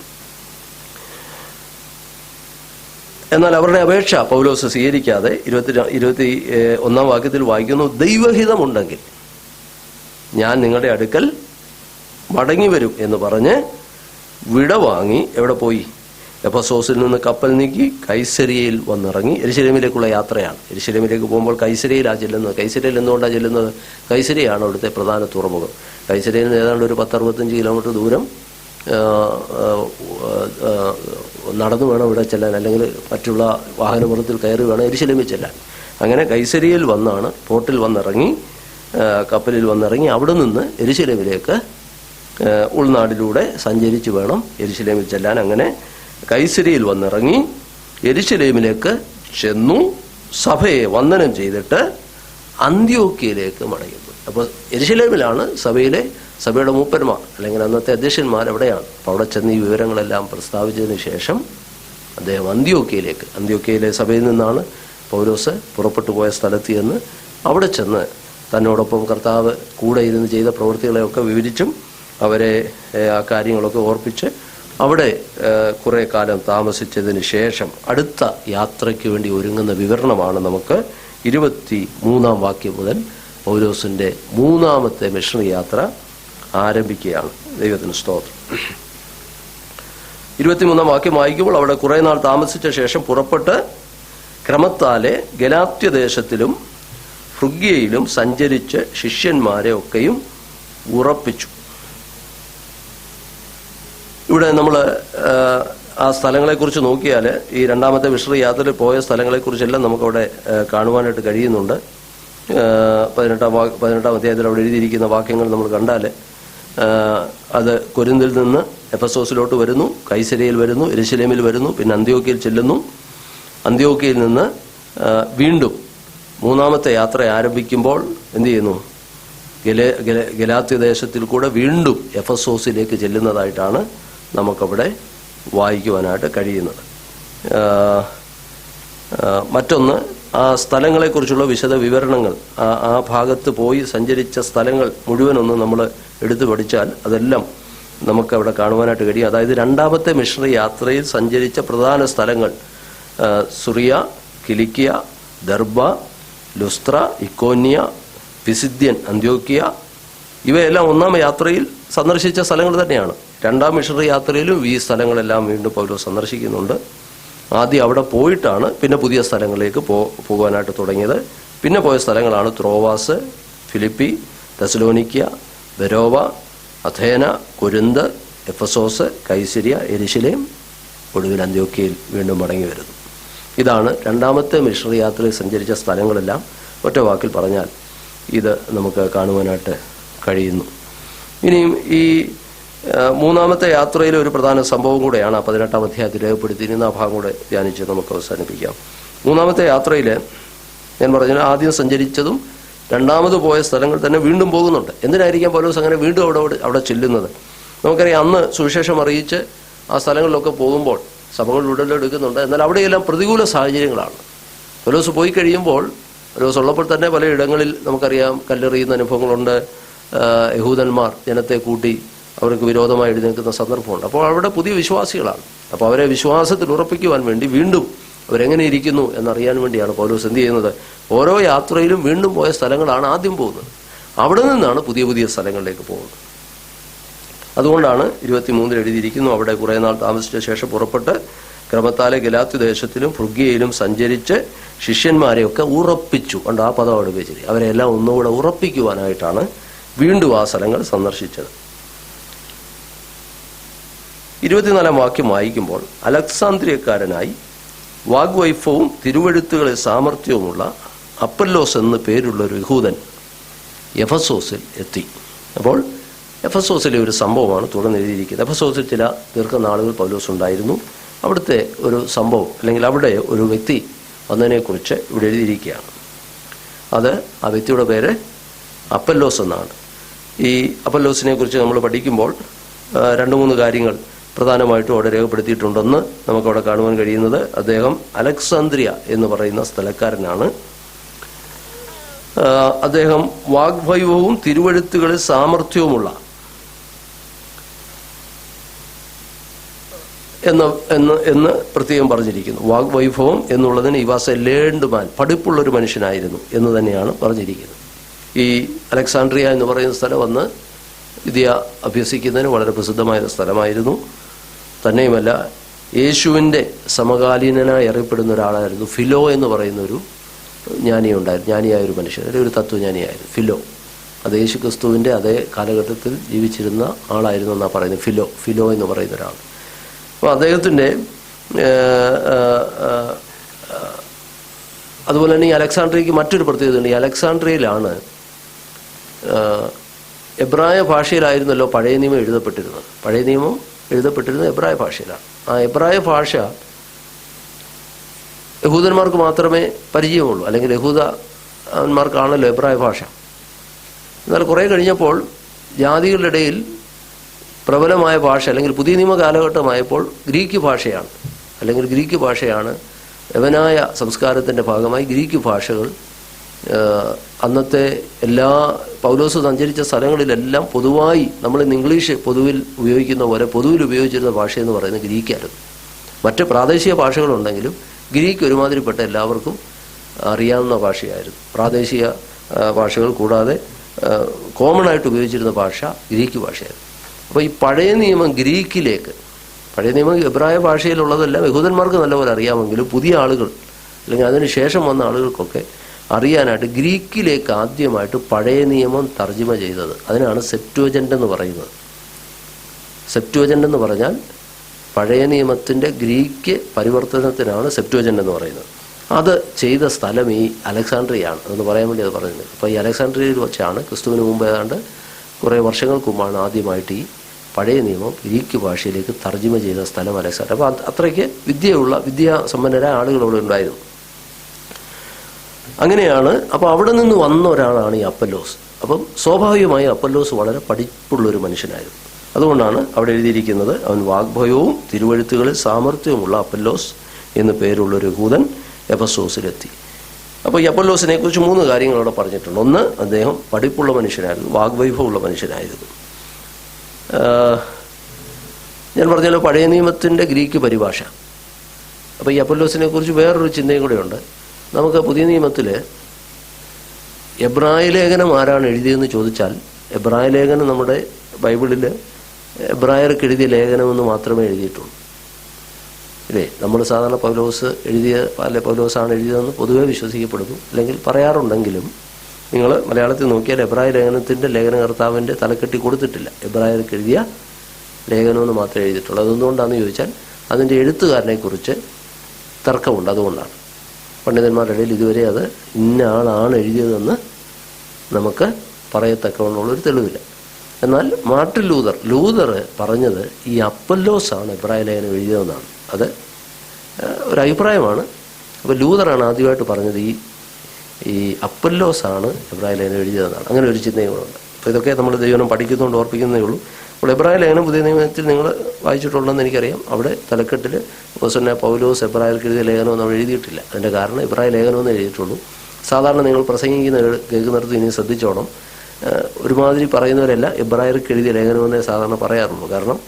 എന്നാൽ അവരുടെ അപേക്ഷ പൗലോസ് സ്വീകരിക്കാതെ 21 വാക്യത്തിൽ വായിക്കുന്നു, ദൈവഹിതമുണ്ടെങ്കിൽ ഞാൻ നിങ്ങളുടെ അടുക്കൽ മടങ്ങി വരും എന്ന് പറഞ്ഞ് വിട വാങ്ങി എവിടെ പോയി? എഫെസോസിൽ നിന്ന് കപ്പൽ നീക്കി കൈസരിയയിൽ വന്നിറങ്ങി. യെരുശലേമിലേക്കുള്ള യാത്രയാണ്. യെരുശലേമിലേക്ക് പോകുമ്പോൾ കൈസരിയയിലാണ് ചെല്ലുന്നത്. കൈസരിയയിൽ എന്തുകൊണ്ടാണ് ചെല്ലുന്നത്? കൈസരിയാണ് അവിടുത്തെ പ്രധാന തുറമുഖം. കൈസരിയയിൽ നിന്ന് ഏതാണ്ട് ഒരു 10-65 കിലോമീറ്റർ ദൂരം നടന്നു വേണം ഇവിടെ ചെല്ലാൻ, അല്ലെങ്കിൽ മറ്റുള്ള വാഹനപുറത്തിൽ കയറി വേണം യെരുശലേമിൽ ചെല്ലാൻ. അങ്ങനെ കൈസരിയയിൽ വന്നാണ്, പോർട്ടിൽ വന്നിറങ്ങി, കപ്പലിൽ വന്നിറങ്ങി അവിടെ നിന്ന് യെരുശലേമിലേക്ക് ഉൾനാടിലൂടെ സഞ്ചരിച്ച് വേണം യെരുശലേമിൽ ചെല്ലാൻ. അങ്ങനെ കൈസരിയിൽ വന്നിറങ്ങി യെരുശലേമിലേക്ക് ചെന്നു, സഭയെ വന്ദനം ചെയ്തിട്ട് അന്ത്യോക്യയിലേക്ക് മടങ്ങിപ്പോയി. അപ്പോൾ യെരുശലേമിലാണ് സഭയുടെ മൂപ്പന്മാർ അല്ലെങ്കിൽ അന്നത്തെ അധ്യക്ഷന്മാർ എവിടെയാണ്. അപ്പോൾ അവിടെ ചെന്ന് ഈ വിവരങ്ങളെല്ലാം പ്രസ്താവിച്ചതിന് ശേഷം അദ്ദേഹം അന്ത്യോക്യയിലെ സഭയിൽ നിന്നാണ് പൗലോസ് പുറപ്പെട്ടു പോയ സ്ഥലത്ത് ചെന്ന് അവിടെ ചെന്ന് തന്നോടൊപ്പം കർത്താവ് കൂടെ ഇരുന്ന് ചെയ്ത പ്രവൃത്തികളെയൊക്കെ വിവരിച്ചും അവരെ ആ കാര്യങ്ങളൊക്കെ ഓർപ്പിച്ച് അവിടെ കുറേ കാലം താമസിച്ചതിന് ശേഷം അടുത്ത യാത്രയ്ക്ക് വേണ്ടി ഒരുങ്ങുന്ന വിവരണമാണ് നമുക്ക് 23 വാക്യം മുതൽ പൗലോസിൻ്റെ 3ാമത്തെ മിഷണറി യാത്ര ആരംഭിക്കുകയാണ്. ദൈവത്തിന് സ്തോത്രം. 23 വാക്യം വായിക്കുമ്പോൾ അവിടെ കുറേ നാൾ താമസിച്ച ശേഷം പുറപ്പെട്ട് ക്രമത്താലെ ഗലാത്യദേശത്തിലും ഫ്രുഗ്യയിലും സഞ്ചരിച്ച് ശിഷ്യന്മാരെ ഒക്കെയും ഉറപ്പിച്ചു. ഇവിടെ നമ്മൾ ആ സ്ഥലങ്ങളെക്കുറിച്ച് നോക്കിയാൽ ഈ 2ാമത്തെ മിഷണറി യാത്രയിൽ പോയ സ്ഥലങ്ങളെക്കുറിച്ചെല്ലാം നമുക്കവിടെ കാണുവാനായിട്ട് കഴിയുന്നുണ്ട്. 18ാം അധ്യായത്തിൽ അവിടെ എഴുതിയിരിക്കുന്ന വാക്യങ്ങൾ നമ്മൾ കണ്ടാൽ അത് കൊരിന്തിൽ നിന്ന് എഫെസോസിലോട്ട് വരുന്നു, കൈസരിയയിൽ വരുന്നു, യെരുശലേമിൽ വരുന്നു, പിന്നെ അന്ത്യോക്യയിൽ ചെല്ലുന്നു. അന്ത്യോക്യയിൽ നിന്ന് വീണ്ടും 3ാമത്തെ യാത്ര ആരംഭിക്കുമ്പോൾ എന്ത് ചെയ്യുന്നു? ഗലാത്യദേശത്തിൽ കൂടെ വീണ്ടും എഫെസോസിലേക്ക് ചെല്ലുന്നതായിട്ടാണ് നമുക്കവിടെ വായിക്കുവാനായിട്ട് കഴിയുന്നത്. മറ്റൊന്ന്, ആ സ്ഥലങ്ങളെക്കുറിച്ചുള്ള വിശദ വിവരണങ്ങൾ, ആ ഭാഗത്ത് പോയി സഞ്ചരിച്ച സ്ഥലങ്ങൾ മുഴുവനൊന്നും നമ്മൾ എടുത്തു പഠിച്ചാൽ അതെല്ലാം നമുക്കവിടെ കാണുവാനായിട്ട് കഴിയും. അതായത് 2ാമത്തെ മിഷണറി യാത്രയിൽ സഞ്ചരിച്ച പ്രധാന സ്ഥലങ്ങൾ സുറിയ, കിലിക്കിയ, ദർബ, ലുസ്ത്ര, ഇക്കോന്യ, പിസിദ്യൻ, അന്ത്യോക്യ, ഇവയെല്ലാം 1ാം യാത്രയിൽ സന്ദർശിച്ച സ്ഥലങ്ങൾ തന്നെയാണ്. 2ാം മിഷണറി യാത്രയിലും ഈ സ്ഥലങ്ങളെല്ലാം വീണ്ടും പൗലോസ് സന്ദർശിക്കുന്നുണ്ട്. ആദ്യം അവിടെ പോയിട്ടാണ് പിന്നെ പുതിയ സ്ഥലങ്ങളിലേക്ക് പോകാനായിട്ട് തുടങ്ങിയത്. പിന്നെ പോയ സ്ഥലങ്ങളാണ് ത്രോവാസ്, Philippi, തെസലോനിക്ക, ബെരോവ, Athena, Corinth, Ephesus, Caesarea, യെരുശലേം, ഒടുവിൽ അന്ത്യോക്യയിൽ വീണ്ടും മടങ്ങി വരുന്നു. ഇതാണ് 2ാമത്തെ മിഷണറി യാത്രയിൽ സഞ്ചരിച്ച സ്ഥലങ്ങളെല്ലാം. ഒറ്റ വാക്കിൽ പറഞ്ഞാൽ ഇത് നമുക്ക് കാണുവാനായിട്ട് കഴിയുന്നു. ഇനിയും ഈ 3ാമത്തെ യാത്രയിലെ ഒരു പ്രധാന സംഭവം കൂടെയാണ് 18ാം അധ്യായത്തിൽ രേഖപ്പെടുത്തിയിരുന്ന. ആ ഭാഗം കൂടെ ധ്യാനിച്ച് നമുക്ക് അവസാനിപ്പിക്കാം. 3ാമത്തെ യാത്രയിൽ ഞാൻ പറഞ്ഞാൽ ആദ്യം സഞ്ചരിച്ചതും 2ാമത് പോയ സ്ഥലങ്ങൾ തന്നെ വീണ്ടും പോകുന്നുണ്ട്. എന്തിനായിരിക്കാം പൗലോസ് അങ്ങനെ വീണ്ടും അവിടെ ചെല്ലുന്നത്? നമുക്കറിയാം, അന്ന് സുവിശേഷം അറിയിച്ച് ആ സ്ഥലങ്ങളിലൊക്കെ പോകുമ്പോൾ സഭകൾ ഉടലെടുക്കുന്നുണ്ട്. എന്നാൽ അവിടെയെല്ലാം പ്രതികൂല സാഹചര്യങ്ങളാണ്. പൗലോസ് പോയി കഴിയുമ്പോൾ, പൗലോസ് ഉള്ളപ്പോൾ തന്നെ പലയിടങ്ങളിൽ നമുക്കറിയാം കല്ലെറിയുന്ന അനുഭവങ്ങളുണ്ട്. യഹൂദന്മാർ ജനത്തെ കൂട്ടി അവർക്ക് വിരോധമായി എഴുന്നേൽക്കുന്ന സന്ദർഭമുണ്ട്. അപ്പോൾ അവിടെ പുതിയ വിശ്വാസികളാണ്. അപ്പോൾ അവരെ വിശ്വാസത്തിൽ ഉറപ്പിക്കുവാൻ വേണ്ടി വീണ്ടും അവരെങ്ങനെ ഇരിക്കുന്നു എന്നറിയാൻ വേണ്ടിയാണ് പൗലോസ് എന്ത് ചെയ്യുന്നത്? ഓരോ യാത്രയിലും വീണ്ടും പോയ സ്ഥലങ്ങളാണ് ആദ്യം പോകുന്നത്. അവിടെ നിന്നാണ് പുതിയ പുതിയ സ്ഥലങ്ങളിലേക്ക് പോകുന്നത്. അതുകൊണ്ടാണ് 23 എഴുതിയിരിക്കുന്നു, അവിടെ കുറേ നാൾ താമസിച്ച ശേഷം പുറപ്പെട്ട് ക്രമത്താലെ ഗലാത്യദേശത്തിലും ഫ്രുഗ്യയിലും സഞ്ചരിച്ച് ശിഷ്യന്മാരെയൊക്കെ ഉറപ്പിച്ചു. കൊണ്ട് ആ പദം അവിടെ ഉപയോഗിച്ചത് അവരെല്ലാം ഒന്നുകൂടെ ഉറപ്പിക്കുവാനായിട്ടാണ് വീണ്ടും ആ സ്ഥലങ്ങൾ സന്ദർശിച്ചത്. 24ാം വാക്യം വായിക്കുമ്പോൾ, അലക്സാന്ദ്രിയക്കാരനായി വാഗ്വൈഫവും തിരുവെഴുത്തുകളിൽ സാമർഥ്യവുമുള്ള അപ്പല്ലോസ് എന്ന് പേരുള്ള ഒരു യഹൂദൻ എഫെസോസിൽ എത്തി. അപ്പോൾ എഫെസോസിലെ ഒരു സംഭവമാണ് തുടർന്ന് എഴുതിയിരിക്കുന്നത്. എഫെസോസിൽ ചില ദീർഘനാളുകൾ പൗലോസ് ഉണ്ടായിരുന്നു. അവിടുത്തെ ഒരു സംഭവം അല്ലെങ്കിൽ അവിടെ ഒരു വ്യക്തി വന്നതിനെക്കുറിച്ച് ഇവിടെ എഴുതിയിരിക്കുകയാണ്. അത് ആ വ്യക്തിയുടെ പേര് അപ്പല്ലോസ് എന്നാണ്. ഈ അപ്പൊല്ലോസിനെ കുറിച്ച് നമ്മൾ പഠിക്കുമ്പോൾ 2-3 കാര്യങ്ങൾ പ്രധാനമായിട്ടും അവിടെ രേഖപ്പെടുത്തിയിട്ടുണ്ടെന്ന് നമുക്കവിടെ കാണുവാൻ കഴിയുന്നത്, അദ്ദേഹം അലക്സാന്ദ്രിയ എന്ന് പറയുന്ന സ്ഥലക്കാരനാണ്. അദ്ദേഹം വാഗ്വൈഭവവും തിരുവെഴുത്തുകളിൽ സാമർഥ്യവുമുള്ള എന്ന് പ്രത്യേകം പറഞ്ഞിരിക്കുന്നു. വാഗ്വൈഭവം എന്നുള്ളതിന് ഈ വാസ് എ ലേൺഡ് മാൻ, പഠിപ്പുള്ളൊരു മനുഷ്യനായിരുന്നു എന്ന് തന്നെയാണ് പറഞ്ഞിരിക്കുന്നത്. ഈ അലക്സാണ്ട്രിയ എന്ന് പറയുന്ന സ്ഥലം വന്ന് വിദ്യ അഭ്യസിക്കുന്നതിന് വളരെ പ്രസിദ്ധമായ സ്ഥലമായിരുന്നു. തന്നെയുമല്ല, യേശുവിൻ്റെ സമകാലീനനായി അറിയപ്പെടുന്ന ഒരാളായിരുന്നു ഫിലോ എന്ന് പറയുന്നൊരു ജ്ഞാനിയായൊരു മനുഷ്യൻ, ഒരു തത്വജ്ഞാനിയായിരുന്നു ഫിലോ. അത് യേശു ക്രിസ്തുവിൻ്റെ അതേ കാലഘട്ടത്തിൽ ജീവിച്ചിരുന്ന ആളായിരുന്നു എന്നാണ് പറയുന്നത്. ഫിലോ എന്ന് പറയുന്ന ഒരാൾ. അപ്പോൾ അദ്ദേഹത്തിൻ്റെ അതുപോലെ തന്നെ ഈ അലക്സാണ്ട്രിയയ്ക്ക് മറ്റൊരു പ്രത്യേകതയുണ്ട്. ഈ അലക്സാണ്ട്രിയയിലാണ് എബ്രായ ഭാഷയിലായിരുന്നല്ലോ പഴയ നിയമം എഴുതപ്പെട്ടിരുന്നത്. പഴയ നിയമം എഴുതപ്പെട്ടിരുന്നത് എബ്രായ ഭാഷയിലാണ്. ആ എബ്രായ ഭാഷ യഹൂദന്മാർക്ക് മാത്രമേ പരിചയമുള്ളൂ, അല്ലെങ്കിൽ യഹൂദന്മാർക്കാണല്ലോ എബ്രായ ഭാഷ. എന്നാൽ കുറേ കഴിഞ്ഞപ്പോൾ ജാതികളുടെ ഇടയിൽ പ്രബലമായ ഭാഷ, അല്ലെങ്കിൽ പുതിയ നിയമ കാലഘട്ടമായപ്പോൾ ഗ്രീക്ക് ഭാഷയാണ് യവനായ സംസ്കാരത്തിൻ്റെ ഭാഗമായി ഗ്രീക്ക് ഭാഷകൾ അന്നത്തെ എല്ലാ പൗലോസ് സഞ്ചരിച്ച സ്ഥലങ്ങളിലെല്ലാം പൊതുവായി നമ്മളിന്ന് ഇംഗ്ലീഷ് പൊതുവിൽ ഉപയോഗിക്കുന്ന പോലെ പൊതുവിൽ ഉപയോഗിച്ചിരുന്ന ഭാഷയെന്ന് പറയുന്നത് ഗ്രീക്കായിരുന്നു. മറ്റ് പ്രാദേശിക ഭാഷകളുണ്ടെങ്കിലും ഗ്രീക്ക് ഒരുമാതിരിപ്പെട്ട എല്ലാവർക്കും അറിയാവുന്ന ഭാഷയായിരുന്നു. പ്രാദേശിക ഭാഷകൾ കൂടാതെ കോമൺ ആയിട്ട് ഉപയോഗിച്ചിരുന്ന ഭാഷ ഗ്രീക്ക് ഭാഷയായിരുന്നു. അപ്പോൾ ഈ പഴയ നിയമം എബ്രായ ഭാഷയിലുള്ളതെല്ലാം യഹൂദന്മാർക്ക് നല്ലപോലെ അറിയാമെങ്കിലും പുതിയ ആളുകൾ അല്ലെങ്കിൽ അതിന് ശേഷം വന്ന ആളുകൾക്കൊക്കെ അറിയാനായിട്ട് ഗ്രീക്കിലേക്ക് ആദ്യമായിട്ട് പഴയ നിയമം തർജ്ജിമ ചെയ്തത്, അതിനാണ് സെപ്റ്റുവജൻ്റ് എന്ന് പറയുന്നത്. സെപ്റ്റുവജൻ്റ് എന്ന് പറഞ്ഞാൽ പഴയ നിയമത്തിൻ്റെ ഗ്രീക്ക് പരിവർത്തനത്തിനാണ് സെപ്റ്റുവജൻ്റ് എന്ന് പറയുന്നത്. അത് ചെയ്ത സ്ഥലം ഈ അലക്സാണ്ട്രിയയാണ്. അതെന്ന് പറയാൻ വേണ്ടി അത് പറയുന്നത്. അപ്പോൾ ഈ അലക്സാണ്ട്രിയയിൽ വെച്ചാണ് ക്രിസ്തുവിന് മുമ്പ് ഏതാണ്ട് കുറേ വർഷങ്ങൾക്ക് മുമ്പാണ് ആദ്യമായിട്ട് ഈ പഴയ നിയമം ഗ്രീക്ക് ഭാഷയിലേക്ക് തർജ്ജിമ ചെയ്ത സ്ഥലം അലക്സാണ്ട്രിയ. അപ്പോൾ അത്രയ്ക്ക് വിദ്യാസമ്പന്നരായ ആളുകൾ അവിടെ ഉണ്ടായിരുന്നു. അങ്ങനെയാണ്. അപ്പോൾ അവിടെ നിന്ന് വന്ന ഒരാളാണ് ഈ അപ്പൊല്ലോസ്. അപ്പം സ്വാഭാവികമായി അപ്പൊല്ലോസ് വളരെ പഠിപ്പുള്ളൊരു മനുഷ്യനായിരുന്നു. അതുകൊണ്ടാണ് അവിടെ എഴുതിയിരിക്കുന്നത്, അവൻ വാഗ്ഭയവും തിരുവെഴുത്തുകളിൽ സാമർഥ്യവുമുള്ള അപ്പൊല്ലോസ് എന്ന് പേരുള്ളൊരു യഹൂദൻ എഫെസോസിലെത്തി. അപ്പോൾ ഈ അപ്പൊല്ലോസിനെ കുറിച്ച് 3 കാര്യങ്ങൾ അവിടെ പറഞ്ഞിട്ടുണ്ട്. ഒന്ന്, അദ്ദേഹം പഠിപ്പുള്ള മനുഷ്യനായിരുന്നു, വാഗ്വൈഭവമുള്ള മനുഷ്യനായിരുന്നു. ഞാൻ പറഞ്ഞല്ലോ പഴയ നിയമത്തിൻ്റെ ഗ്രീക്ക് പരിഭാഷ. അപ്പോൾ ഈ അപ്പൊല്ലോസിനെ കുറിച്ച് വേറൊരു ചിന്തയും കൂടെയുണ്ട്. നമുക്ക് പുതിയ നിയമത്തിൽ എബ്രായ ലേഖനം ആരാണ് എഴുതിയതെന്ന് ചോദിച്ചാൽ, എബ്രായ ലേഖനം നമ്മുടെ ബൈബിളിൽ എബ്രായർക്ക് എഴുതിയ ലേഖനമെന്ന് മാത്രമേ എഴുതിയിട്ടുള്ളൂ. ഇല്ലേ? നമ്മൾ സാധാരണ പൗലോസാണ് എഴുതിയതെന്ന് പൊതുവെ വിശ്വസിക്കപ്പെടുന്നു, അല്ലെങ്കിൽ പറയാറുണ്ടെങ്കിലും നിങ്ങൾ മലയാളത്തിൽ നോക്കിയാൽ എബ്രായ ലേഖനത്തിൻ്റെ ലേഖനകർത്താവിൻ്റെ തലക്കെട്ടി കൊടുത്തിട്ടില്ല. എബ്രായർക്ക് എഴുതിയ ലേഖനമെന്ന് മാത്രമേ എഴുതിയിട്ടുള്ളൂ. അതെന്തുകൊണ്ടാണെന്ന് ചോദിച്ചാൽ അതിൻ്റെ എഴുത്തുകാരനെക്കുറിച്ച് തർക്കമുണ്ട്. അതുകൊണ്ടാണ് പണ്ഡിതന്മാരുടെ ഇടയിൽ ഇതുവരെ അത് ഇന്ന ആളാണ് എഴുതിയതെന്ന് നമുക്ക് പറയത്തക്കവണ്ണമുള്ളൊരു തെളിവില്ല. എന്നാൽ മാർട്ടിൻ ലൂതർ പറഞ്ഞത് ഈ അപ്പൊല്ലോസാണ് എബ്രായ ലേഖനം എഴുതിയതെന്നാണ്. അത് ഒരു അഭിപ്രായമാണ്. അപ്പോൾ ലൂതറാണ് ആദ്യമായിട്ട് പറഞ്ഞത് ഈ അപ്പൊല്ലോസാണ് എബ്രായ ലേഖനം എഴുതിയതെന്നാണ്. അങ്ങനെ ഒരു ചിന്തയും കൂടെ ഉണ്ട്. അപ്പോൾ ഇതൊക്കെ നമ്മൾ ദൈവം പഠിക്കുന്നതുകൊണ്ട് ഓർപ്പിക്കുന്നേ ഉള്ളൂ. അപ്പോൾ എബ്രായ ലേഖനം പുതിയ നിയമത്തിൽ നിങ്ങൾ വായിച്ചിട്ടുള്ളതെന്ന് എനിക്കറിയാം. അവിടെ തലക്കെട്ടിൽ പൗലോസ് എബ്രായർക്ക് എഴുതിയ ലേഖനമൊന്നും അവിടെ എഴുതിയിട്ടില്ല. അതിൻ്റെ കാരണം എബ്രായ ലേഖനമെന്ന് എഴുതിയിട്ടുള്ളൂ. സാധാരണ നിങ്ങൾ കേൾക്കുന്നിടത്ത് ഇനി ശ്രദ്ധിച്ചോണം, ഒരുമാതിരി പറയുന്നവരല്ല എബ്രായർക്ക് എഴുതിയ ലേഖനമെന്നേ സാധാരണ പറയാറുള്ളൂ. കാരണം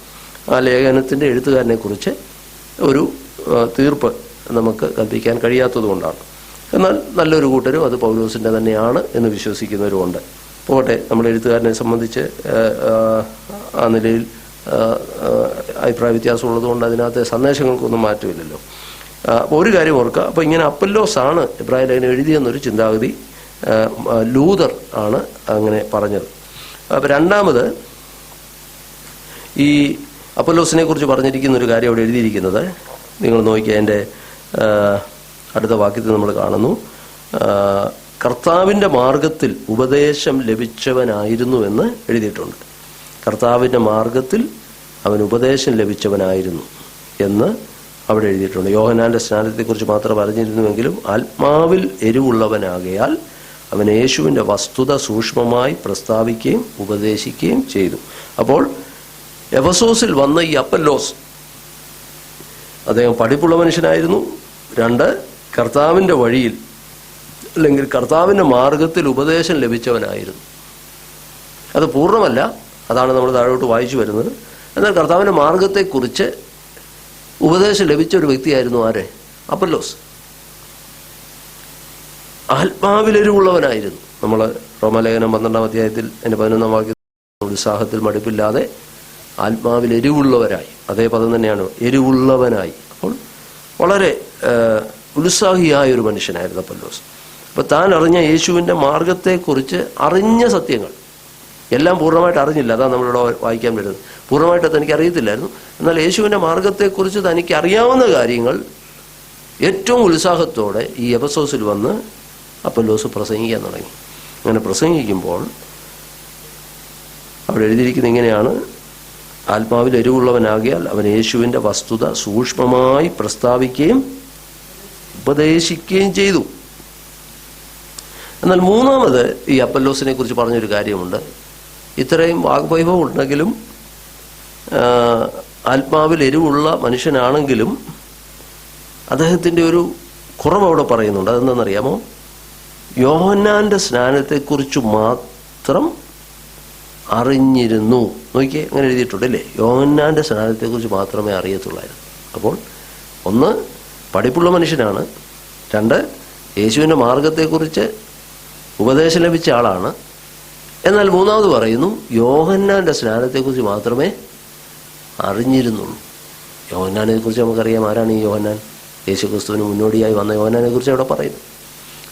ആ ലേഖനത്തിൻ്റെ എഴുത്തുകാരനെക്കുറിച്ച് ഒരു തീർപ്പ് നമുക്ക് കൽപ്പിക്കാൻ കഴിയാത്തത് കൊണ്ടാണ്. എന്നാൽ നല്ലൊരു കൂട്ടരും അത് പൗലോസിൻ്റെ തന്നെയാണ് എന്ന് വിശ്വസിക്കുന്നവരുമുണ്ട്. പോകട്ടെ, നമ്മുടെ എഴുത്തുകാരനെ സംബന്ധിച്ച് ആ നിലയിൽ അഭിപ്രായ വ്യത്യാസമുള്ളതുകൊണ്ട് അതിനകത്ത് സന്ദേശങ്ങൾക്കൊന്നും മാറ്റമില്ലല്ലോ. അപ്പോൾ ഒരു കാര്യം ഓർക്കുക, അപ്പോൾ ഇങ്ങനെ അപ്പൊല്ലോസാണ് എബ്രായ ലേഖനം എഴുതിയെന്നൊരു ചിന്താഗതി ലൂതർ ആണ് അങ്ങനെ പറഞ്ഞത്. അപ്പോൾ രണ്ടാമത്, ഈ അപ്പൊല്ലോസിനെ കുറിച്ച് പറഞ്ഞിരിക്കുന്ന ഒരു കാര്യം അവിടെ എഴുതിയിരിക്കുന്നത് നിങ്ങൾ നോക്കിയാൽ എൻ്റെ അടുത്ത വാക്യത്തിൽ നമ്മൾ കാണുന്നു, കർത്താവിൻ്റെ മാർഗത്തിൽ ഉപദേശം ലഭിച്ചവനായിരുന്നു എന്ന് എഴുതിയിട്ടുണ്ട്. കർത്താവിൻ്റെ മാർഗത്തിൽ അവൻ ഉപദേശം ലഭിച്ചവനായിരുന്നു എന്ന് അവിടെ എഴുതിയിട്ടുണ്ട്. യോഹന്നാൻ്റെ സ്നാനത്തെക്കുറിച്ച് മാത്രം പറഞ്ഞിരുന്നുവെങ്കിലും ആത്മാവിൽ എരിവുള്ളവനാകയാൽ അവൻ യേശുവിൻ്റെ വസ്തുത സൂക്ഷ്മമായി പ്രസ്താവിക്കുകയും ഉപദേശിക്കുകയും ചെയ്തു. അപ്പോൾ എഫെസോസിൽ വന്ന ഈ അപ്പല്ലോസ്, അദ്ദേഹം പഠിപ്പുള്ള മനുഷ്യനായിരുന്നു. 2, കർത്താവിൻ്റെ വഴിയിൽ അല്ലെങ്കിൽ കർത്താവിൻ്റെ മാർഗത്തിൽ ഉപദേശം ലഭിച്ചവനായിരുന്നു. അത് പൂർണ്ണമല്ല, അതാണ് നമ്മൾ താഴോട്ട് വായിച്ചു വരുന്നത്. എന്നാൽ കർത്താവിൻ്റെ മാർഗത്തെക്കുറിച്ച് ഉപദേശം ലഭിച്ച ഒരു വ്യക്തിയായിരുന്നു ആര്? അപ്പല്ലോസ്. ആത്മാവിലെരിവുള്ളവനായിരുന്നു. നമ്മൾ റോമാലേഖനം 12-ാം അധ്യായത്തിൽ അതിൻ്റെ 11-ാം വാക്യത്തിൽ ഉത്സാഹത്തിൽ മടുപ്പില്ലാതെ ആത്മാവിൽ എരിവുള്ളവരായി, അതേ പദം തന്നെയാണ്, എരിവുള്ളവനായി. അപ്പോൾ വളരെ ഉത്സാഹിയായ ഒരു മനുഷ്യനായിരുന്നു അപ്പല്ലോസ്. അപ്പോൾ താൻ അറിഞ്ഞ യേശുവിൻ്റെ മാർഗത്തെക്കുറിച്ച് അറിഞ്ഞ സത്യങ്ങൾ എല്ലാം പൂർണ്ണമായിട്ട് അറിഞ്ഞില്ല. അതാണ് നമ്മളിവിടെ വായിക്കാൻ വരുന്നത്. പൂർണ്ണമായിട്ട് തനിക്ക് അറിയത്തില്ലായിരുന്നു. എന്നാൽ യേശുവിൻ്റെ മാർഗത്തെക്കുറിച്ച് തനിക്ക് അറിയാവുന്ന കാര്യങ്ങൾ ഏറ്റവും ഉത്സാഹത്തോടെ ഈ എഫെസോസിൽ വന്ന് അപ്പല്ലോസ് പ്രസംഗിക്കാൻ തുടങ്ങി. അങ്ങനെ പ്രസംഗിക്കുമ്പോൾ അവിടെ എഴുതിയിരിക്കുന്നത് ഇങ്ങനെയാണ്: ആത്മാവിൽ എരിവുള്ളവനാകിയാൽ അവൻ യേശുവിൻ്റെ വസ്തുത സൂക്ഷ്മമായി പ്രസ്താവിക്കുകയും ഉപദേശിക്കുകയും ചെയ്തു. എന്നാൽ മൂന്നാമത് ഈ അപ്പല്ലോസിനെ കുറിച്ച് പറഞ്ഞൊരു കാര്യമുണ്ട്. ഇത്രയും വാഗ്വൈഭവം ഉണ്ടെങ്കിലും ആത്മാവിൽ എരിവുള്ള മനുഷ്യനാണെങ്കിലും അദ്ദേഹത്തിൻ്റെ ഒരു കുറവ് അവിടെ പറയുന്നുണ്ട്. അതെന്താണെന്നറിയാമോ? യോഹന്നാൻ്റെ സ്നാനത്തെക്കുറിച്ച് മാത്രം അറിഞ്ഞിരുന്നു. നോക്കിയേ, അങ്ങനെ എഴുതിയിട്ടുണ്ട് അല്ലേ? യോഹന്നാൻ്റെ സ്നാനത്തെക്കുറിച്ച് മാത്രമേ അറിയത്തുള്ളായിരുന്നു. അപ്പോൾ 1, പഠിപ്പുള്ള മനുഷ്യനാണ്. 2, യേശുവിൻ്റെ മാർഗത്തെക്കുറിച്ച് ഉപദേശം ലഭിച്ച ആളാണ്. എന്നാൽ മൂന്നാമത് പറയുന്നു, യോഹന്നാൻ്റെ സ്നാനത്തെക്കുറിച്ച് മാത്രമേ അറിഞ്ഞിരുന്നുള്ളൂ. യോഹന്നാനെ കുറിച്ച് നമുക്കറിയാം. ആരാണ് ഈ യോഹന്നാൻ? യേശുക്രിസ്തുവിന് മുന്നോടിയായി വന്ന യോഹന്നാനെ കുറിച്ച് അവിടെ പറയുന്നു.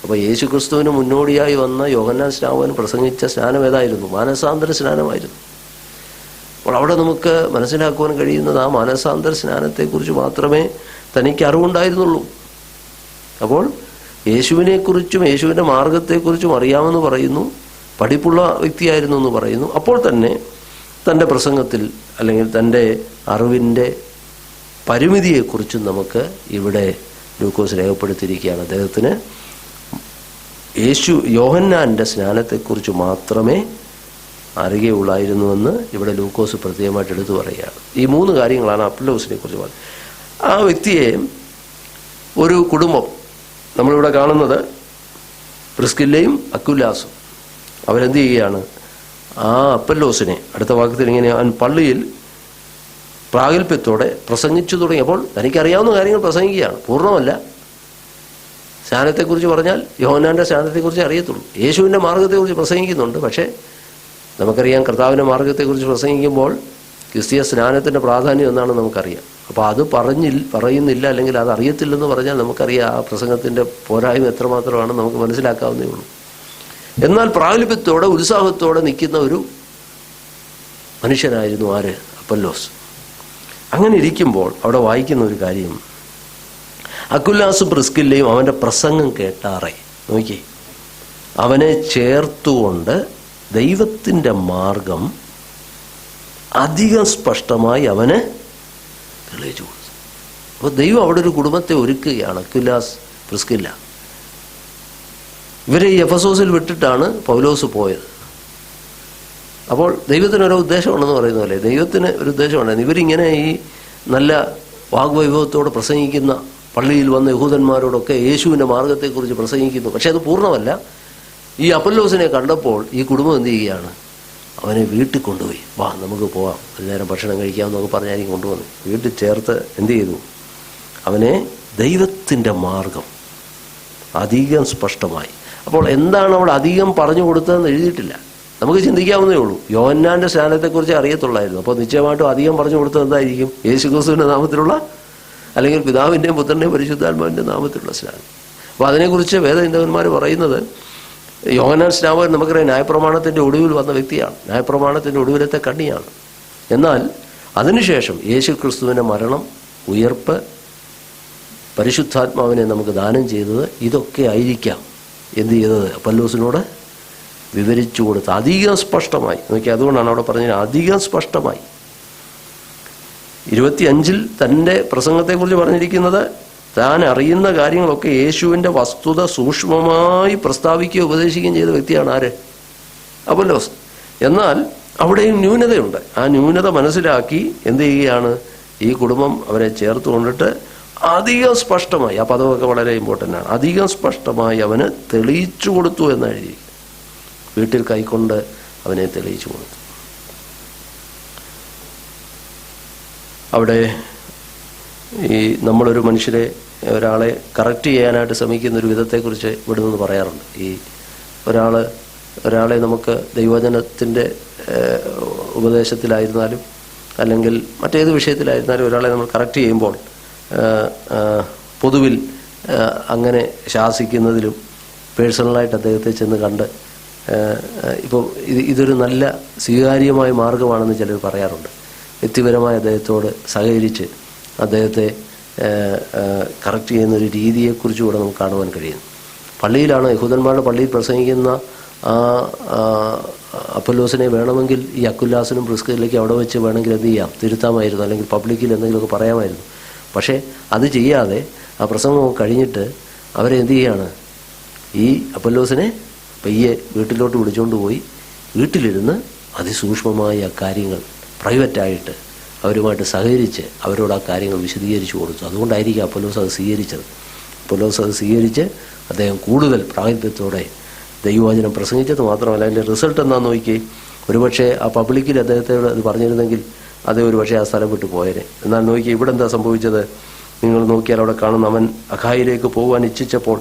അപ്പോൾ യേശുക്രിസ്തുവിന് മുന്നോടിയായി വന്ന യോഹന്നാൻ സ്നാപകൻ പ്രസംഗിച്ച സ്നാനം ഏതായിരുന്നു? മാനസാന്തര സ്നാനമായിരുന്നു. അപ്പോൾ അവിടെ നമുക്ക് മനസ്സിലാക്കുവാൻ കഴിയുന്നത് ആ മാനസാന്തര സ്നാനത്തെക്കുറിച്ച് മാത്രമേ തനിക്ക് അറിവുണ്ടായിരുന്നുള്ളൂ. അപ്പോൾ യേശുവിനെക്കുറിച്ചും യേശുവിൻ്റെ മാർഗത്തെക്കുറിച്ചും അറിയാമെന്ന് പറയുന്നു, പഠിപ്പുള്ള വ്യക്തിയായിരുന്നു എന്ന് പറയുന്നു. അപ്പോൾ തന്നെ തൻ്റെ പ്രസംഗത്തിൽ അല്ലെങ്കിൽ തൻ്റെ അറിവിൻ്റെ പരിമിതിയെക്കുറിച്ചും നമുക്ക് ഇവിടെ ലൂക്കോസ് രേഖപ്പെടുത്തിയിരിക്കുകയാണ്. അദ്ദേഹത്തിന് യോഹന്നാൻ്റെ സ്നാനത്തെക്കുറിച്ച് മാത്രമേ അറിയുകയുള്ളായിരുന്നുവെന്ന് ഇവിടെ ലൂക്കോസ് പ്രത്യേകമായിട്ട് എടുത്തു പറയുകയാണ്. ഈ 3 കാര്യങ്ങളാണ് അപ്പല്ലോസിനെ കുറിച്ച് പറഞ്ഞത്. ആ വ്യക്തിയെ ഒരു കുടുംബം നമ്മളിവിടെ കാണുന്നത് പ്രിസ്കില്ലയും അക്വിലാസും അവരെന്ത് ചെയ്യുകയാണ്? ആ അപ്പല്ലോസിനെ അടുത്ത വാക്യത്തിൽ ഇങ്ങനെ അവൻ പള്ളിയിൽ പ്രാഗൽഭ്യത്തോടെ പ്രസംഗിച്ചു തുടങ്ങിയപ്പോൾ തനിക്കറിയാവുന്ന കാര്യങ്ങൾ പ്രസംഗിക്കുകയാണ്. പൂർണ്ണമല്ല. സ്നാനത്തെക്കുറിച്ച് പറഞ്ഞാൽ യോഹന്നാൻ്റെ സ്നാനത്തെക്കുറിച്ച് അറിയത്തുള്ളൂ. യേശുവിൻ്റെ മാർഗത്തെക്കുറിച്ച് പ്രസംഗിക്കുന്നുണ്ട്. പക്ഷേ നമുക്കറിയാം, കർത്താവിൻ്റെ മാർഗത്തെക്കുറിച്ച് പ്രസംഗിക്കുമ്പോൾ ക്രിസ്തീയ സ്നാനത്തിൻ്റെ പ്രാധാന്യം എന്നാണ് നമുക്കറിയാം. അപ്പോൾ അത് പറയുന്നില്ല അല്ലെങ്കിൽ അത് അറിയത്തില്ലെന്ന് പറഞ്ഞാൽ നമുക്കറിയാം ആ പ്രസംഗത്തിൻ്റെ പോരായ്മ എത്രമാത്രമാണെന്ന് നമുക്ക് മനസ്സിലാക്കാവുന്നേ ഉള്ളൂ. എന്നാൽ പ്രാഗൽഭ്യത്തോടെ ഉത്സാഹത്തോടെ നിൽക്കുന്ന ഒരു മനുഷ്യനായിരുന്നു ആര്? അപ്പല്ലോസ്. അങ്ങനെ ഇരിക്കുമ്പോൾ അവിടെ വായിക്കുന്ന ഒരു കാര്യം, അക്വിലാസും പ്രിസ്കില്ലയും അവൻ്റെ പ്രസംഗം കേട്ടാറേ. നോക്കി, അവനെ ചേർത്തുകൊണ്ട് ദൈവത്തിൻ്റെ മാർഗം അധികം സ്പഷ്ടമായി അവന് തെളിയിച്ചു കൊടുത്തു. അപ്പോൾ ദൈവം അവിടെ ഒരു കുടുംബത്തെ ഒരുക്കുകയാണ്. അക്വിലാസ്, പ്രിസ്കില്ല ഇവരെ ഈ എഫെസോസിൽ വിട്ടിട്ടാണ് പൗലോസ് പോയത്. അപ്പോൾ ദൈവത്തിനൊരു ഉദ്ദേശമുണ്ടെന്ന് പറയുന്ന പോലെ ദൈവത്തിന് ഒരു ഉദ്ദേശമുണ്ടായിരുന്നു. ഇവരിങ്ങനെ ഈ നല്ല വാഗ്വൈഭവത്തോട് പ്രസംഗിക്കുന്ന, പള്ളിയിൽ വന്ന യഹൂദന്മാരോടൊക്കെ യേശുവിൻ്റെ മാർഗത്തെക്കുറിച്ച് പ്രസംഗിക്കുന്നു. പക്ഷെ അത് പൂർണ്ണമല്ല. ഈ അപ്പല്ലോസിനെ കണ്ടപ്പോൾ ഈ കുടുംബം എന്ത് ചെയ്യുകയാണ്? അവനെ വീട്ടിൽ കൊണ്ടുപോയി. വാ നമുക്ക് പോവാം, ഒരു നേരം ഭക്ഷണം കഴിക്കാമെന്നൊക്കെ പറഞ്ഞായിരിക്കും കൊണ്ടുവന്നു. വീട്ടിൽ ചേർത്ത് എന്ത് ചെയ്തു? അവനെ ദൈവത്തിൻ്റെ മാർഗം അധികം സ്പഷ്ടമായി. അപ്പോൾ എന്താണ് അവിടെ അധികം പറഞ്ഞു കൊടുത്തതെന്ന് എഴുതിയിട്ടില്ല. നമുക്ക് ചിന്തിക്കാവുന്നേ ഉള്ളൂ. യോഹന്നാൻ്റെ സ്നാനത്തെക്കുറിച്ച് അറിയത്തുള്ളായിരുന്നു. അപ്പോൾ നിശ്ചയമായിട്ടും അധികം പറഞ്ഞു കൊടുത്തത് എന്തായിരിക്കും? യേശുക്രിസ്തുവിൻ്റെ നാമത്തിലുള്ള അല്ലെങ്കിൽ പിതാവിൻ്റെയും പുത്രൻ്റെയും പരിശുദ്ധാത്മാവിൻ്റെ നാമത്തിലുള്ള സ്നാനം. അപ്പോൾ അതിനെക്കുറിച്ച് വേദചിന്തകന്മാർ പറയുന്നത്, യോഹന്നാൻ സ്നാപകൻ നമുക്കറിയാം ന്യായപ്രമാണത്തിൻ്റെ ഒടുവിൽ വന്ന വ്യക്തിയാണ്. ന്യായപ്രമാണത്തിൻ്റെ ഒടുവിലത്തെ കണ്ണിയാണ്. എന്നാൽ അതിനുശേഷം യേശുക്രിസ്തുവിൻ്റെ മരണം, ഉയർപ്പ്, പരിശുദ്ധാത്മാവിനെ നമുക്ക് ദാനം ചെയ്തത്, ഇതൊക്കെ ആയിരിക്കാം എന്ത് ചെയ്തത്? അപ്പല്ലോസിനോട് വിവരിച്ചു കൊടുത്ത് അധികം സ്പഷ്ടമായി. നോക്കി, അതുകൊണ്ടാണ് അവിടെ പറഞ്ഞത് അധികം സ്പഷ്ടമായി. 25 തൻ്റെ പ്രസംഗത്തെക്കുറിച്ച് പറഞ്ഞിരിക്കുന്നത് താൻ അറിയുന്ന കാര്യങ്ങളൊക്കെ യേശുവിൻ്റെ വസ്തുത സൂക്ഷ്മമായി പ്രസ്താവിക്കുകയും ഉപദേശിക്കുകയും ചെയ്ത വ്യക്തിയാണ് ആര്? അപ്പൊല്ലോസ്. എന്നാൽ അവിടെയും ന്യൂനതയുണ്ട്. ആ ന്യൂനത മനസ്സിലാക്കി എന്ത് ചെയ്യുകയാണ്? ഈ കുടുംബം അവരെ ചേർത്ത് കൊണ്ടിട്ട് അധികം സ്പഷ്ടമായി, ആ പദമൊക്കെ വളരെ ഇമ്പോർട്ടൻ്റ് ആണ്, അധികം സ്പഷ്ടമായി അവന് തെളിയിച്ചു കൊടുത്തു എന്ന് എഴുതി. വീട്ടിൽ കൈക്കൊണ്ട് അവനെ തെളിയിച്ചു കൊടുത്തു. അവിടെ ഈ നമ്മളൊരു ഒരാളെ കറക്റ്റ് ചെയ്യാനായിട്ട് ശ്രമിക്കുന്ന ഒരു വിധത്തെക്കുറിച്ച് ഇവിടെ നിന്ന് പറയാറുണ്ട്. ഈ ഒരാളെ നമുക്ക് ദൈവവചനത്തിൻ്റെ ഉപദേശത്തിലായിരുന്നാലും അല്ലെങ്കിൽ മറ്റേത് വിഷയത്തിലായിരുന്നാലും ഒരാളെ നമ്മൾ കറക്റ്റ് ചെയ്യുമ്പോൾ പൊതുവിൽ അങ്ങനെ ശാസിക്കുന്നതിലും പേഴ്സണലായിട്ട് അദ്ദേഹത്തെ ചെന്ന് കണ്ട് ഇപ്പോൾ ഇതൊരു നല്ല സ്വീകാര്യമായ മാർഗമാണെന്ന് ചിലർ പറയാറുണ്ട്. വ്യക്തിപരമായ അദ്ദേഹത്തോട് സഹകരിച്ച് അദ്ദേഹത്തെ കറക്റ്റ് ചെയ്യുന്ന ഒരു രീതിയെക്കുറിച്ച് കൂടെ നമുക്ക് കാണുവാൻ കഴിയുന്നു. പള്ളിയിലാണ്, യഹൂദന്മാരുടെ പള്ളിയിൽ പ്രസംഗിക്കുന്ന അപ്പൊല്ലോസിനെ വേണമെങ്കിൽ ഈ അക്കുല്ലാസിനും പ്രിസ്കിലേക്ക് അവിടെ വെച്ച് വേണമെങ്കിൽ എന്ത് ചെയ്യാം, തിരുത്താമായിരുന്നു, അല്ലെങ്കിൽ പബ്ലിക്കിൽ എന്തെങ്കിലുമൊക്കെ പറയാമായിരുന്നു. പക്ഷേ അത് ചെയ്യാതെ ആ പ്രസംഗം കഴിഞ്ഞിട്ട് അവരെന്ത് ചെയ്യാണ്, ഈ അപ്പൊല്ലോസിനെ പയ്യെ വീട്ടിലോട്ട് വിളിച്ചുകൊണ്ട് പോയി വീട്ടിലിരുന്ന് അതിസൂക്ഷ്മമായ കാര്യങ്ങൾ പ്രൈവറ്റായിട്ട് അവരുമായിട്ട് സഹകരിച്ച് അവരോട് ആ കാര്യങ്ങൾ വിശദീകരിച്ചു കൊടുത്തു. അതുകൊണ്ടായിരിക്കും അപ്പൊല്ലോസ് അത് സ്വീകരിച്ചത്. അപ്പൊല്ലോസ് അത് സ്വീകരിച്ച് അദ്ദേഹം കൂടുതൽ പ്രാഗൽഭ്യത്തോടെ ദൈവവചനം പ്രസംഗിച്ചത് മാത്രമല്ല, അതിൻ്റെ റിസൾട്ട് എന്താണെന്ന് നോക്കി. ഒരുപക്ഷെ ആ പബ്ലിക്കിൽ അദ്ദേഹത്തോട് അത് പറഞ്ഞിരുന്നെങ്കിൽ അത് ഒരുപക്ഷെ ആ സ്ഥലം വിട്ടു പോയേനെ. എന്നാൽ നോക്കി ഇവിടെ എന്താ സംഭവിച്ചത്? നിങ്ങൾ നോക്കിയാൽ അവിടെ കാണുന്ന, അവൻ അഖായിലേക്ക് പോകാൻ ഇച്ഛിച്ചപ്പോൾ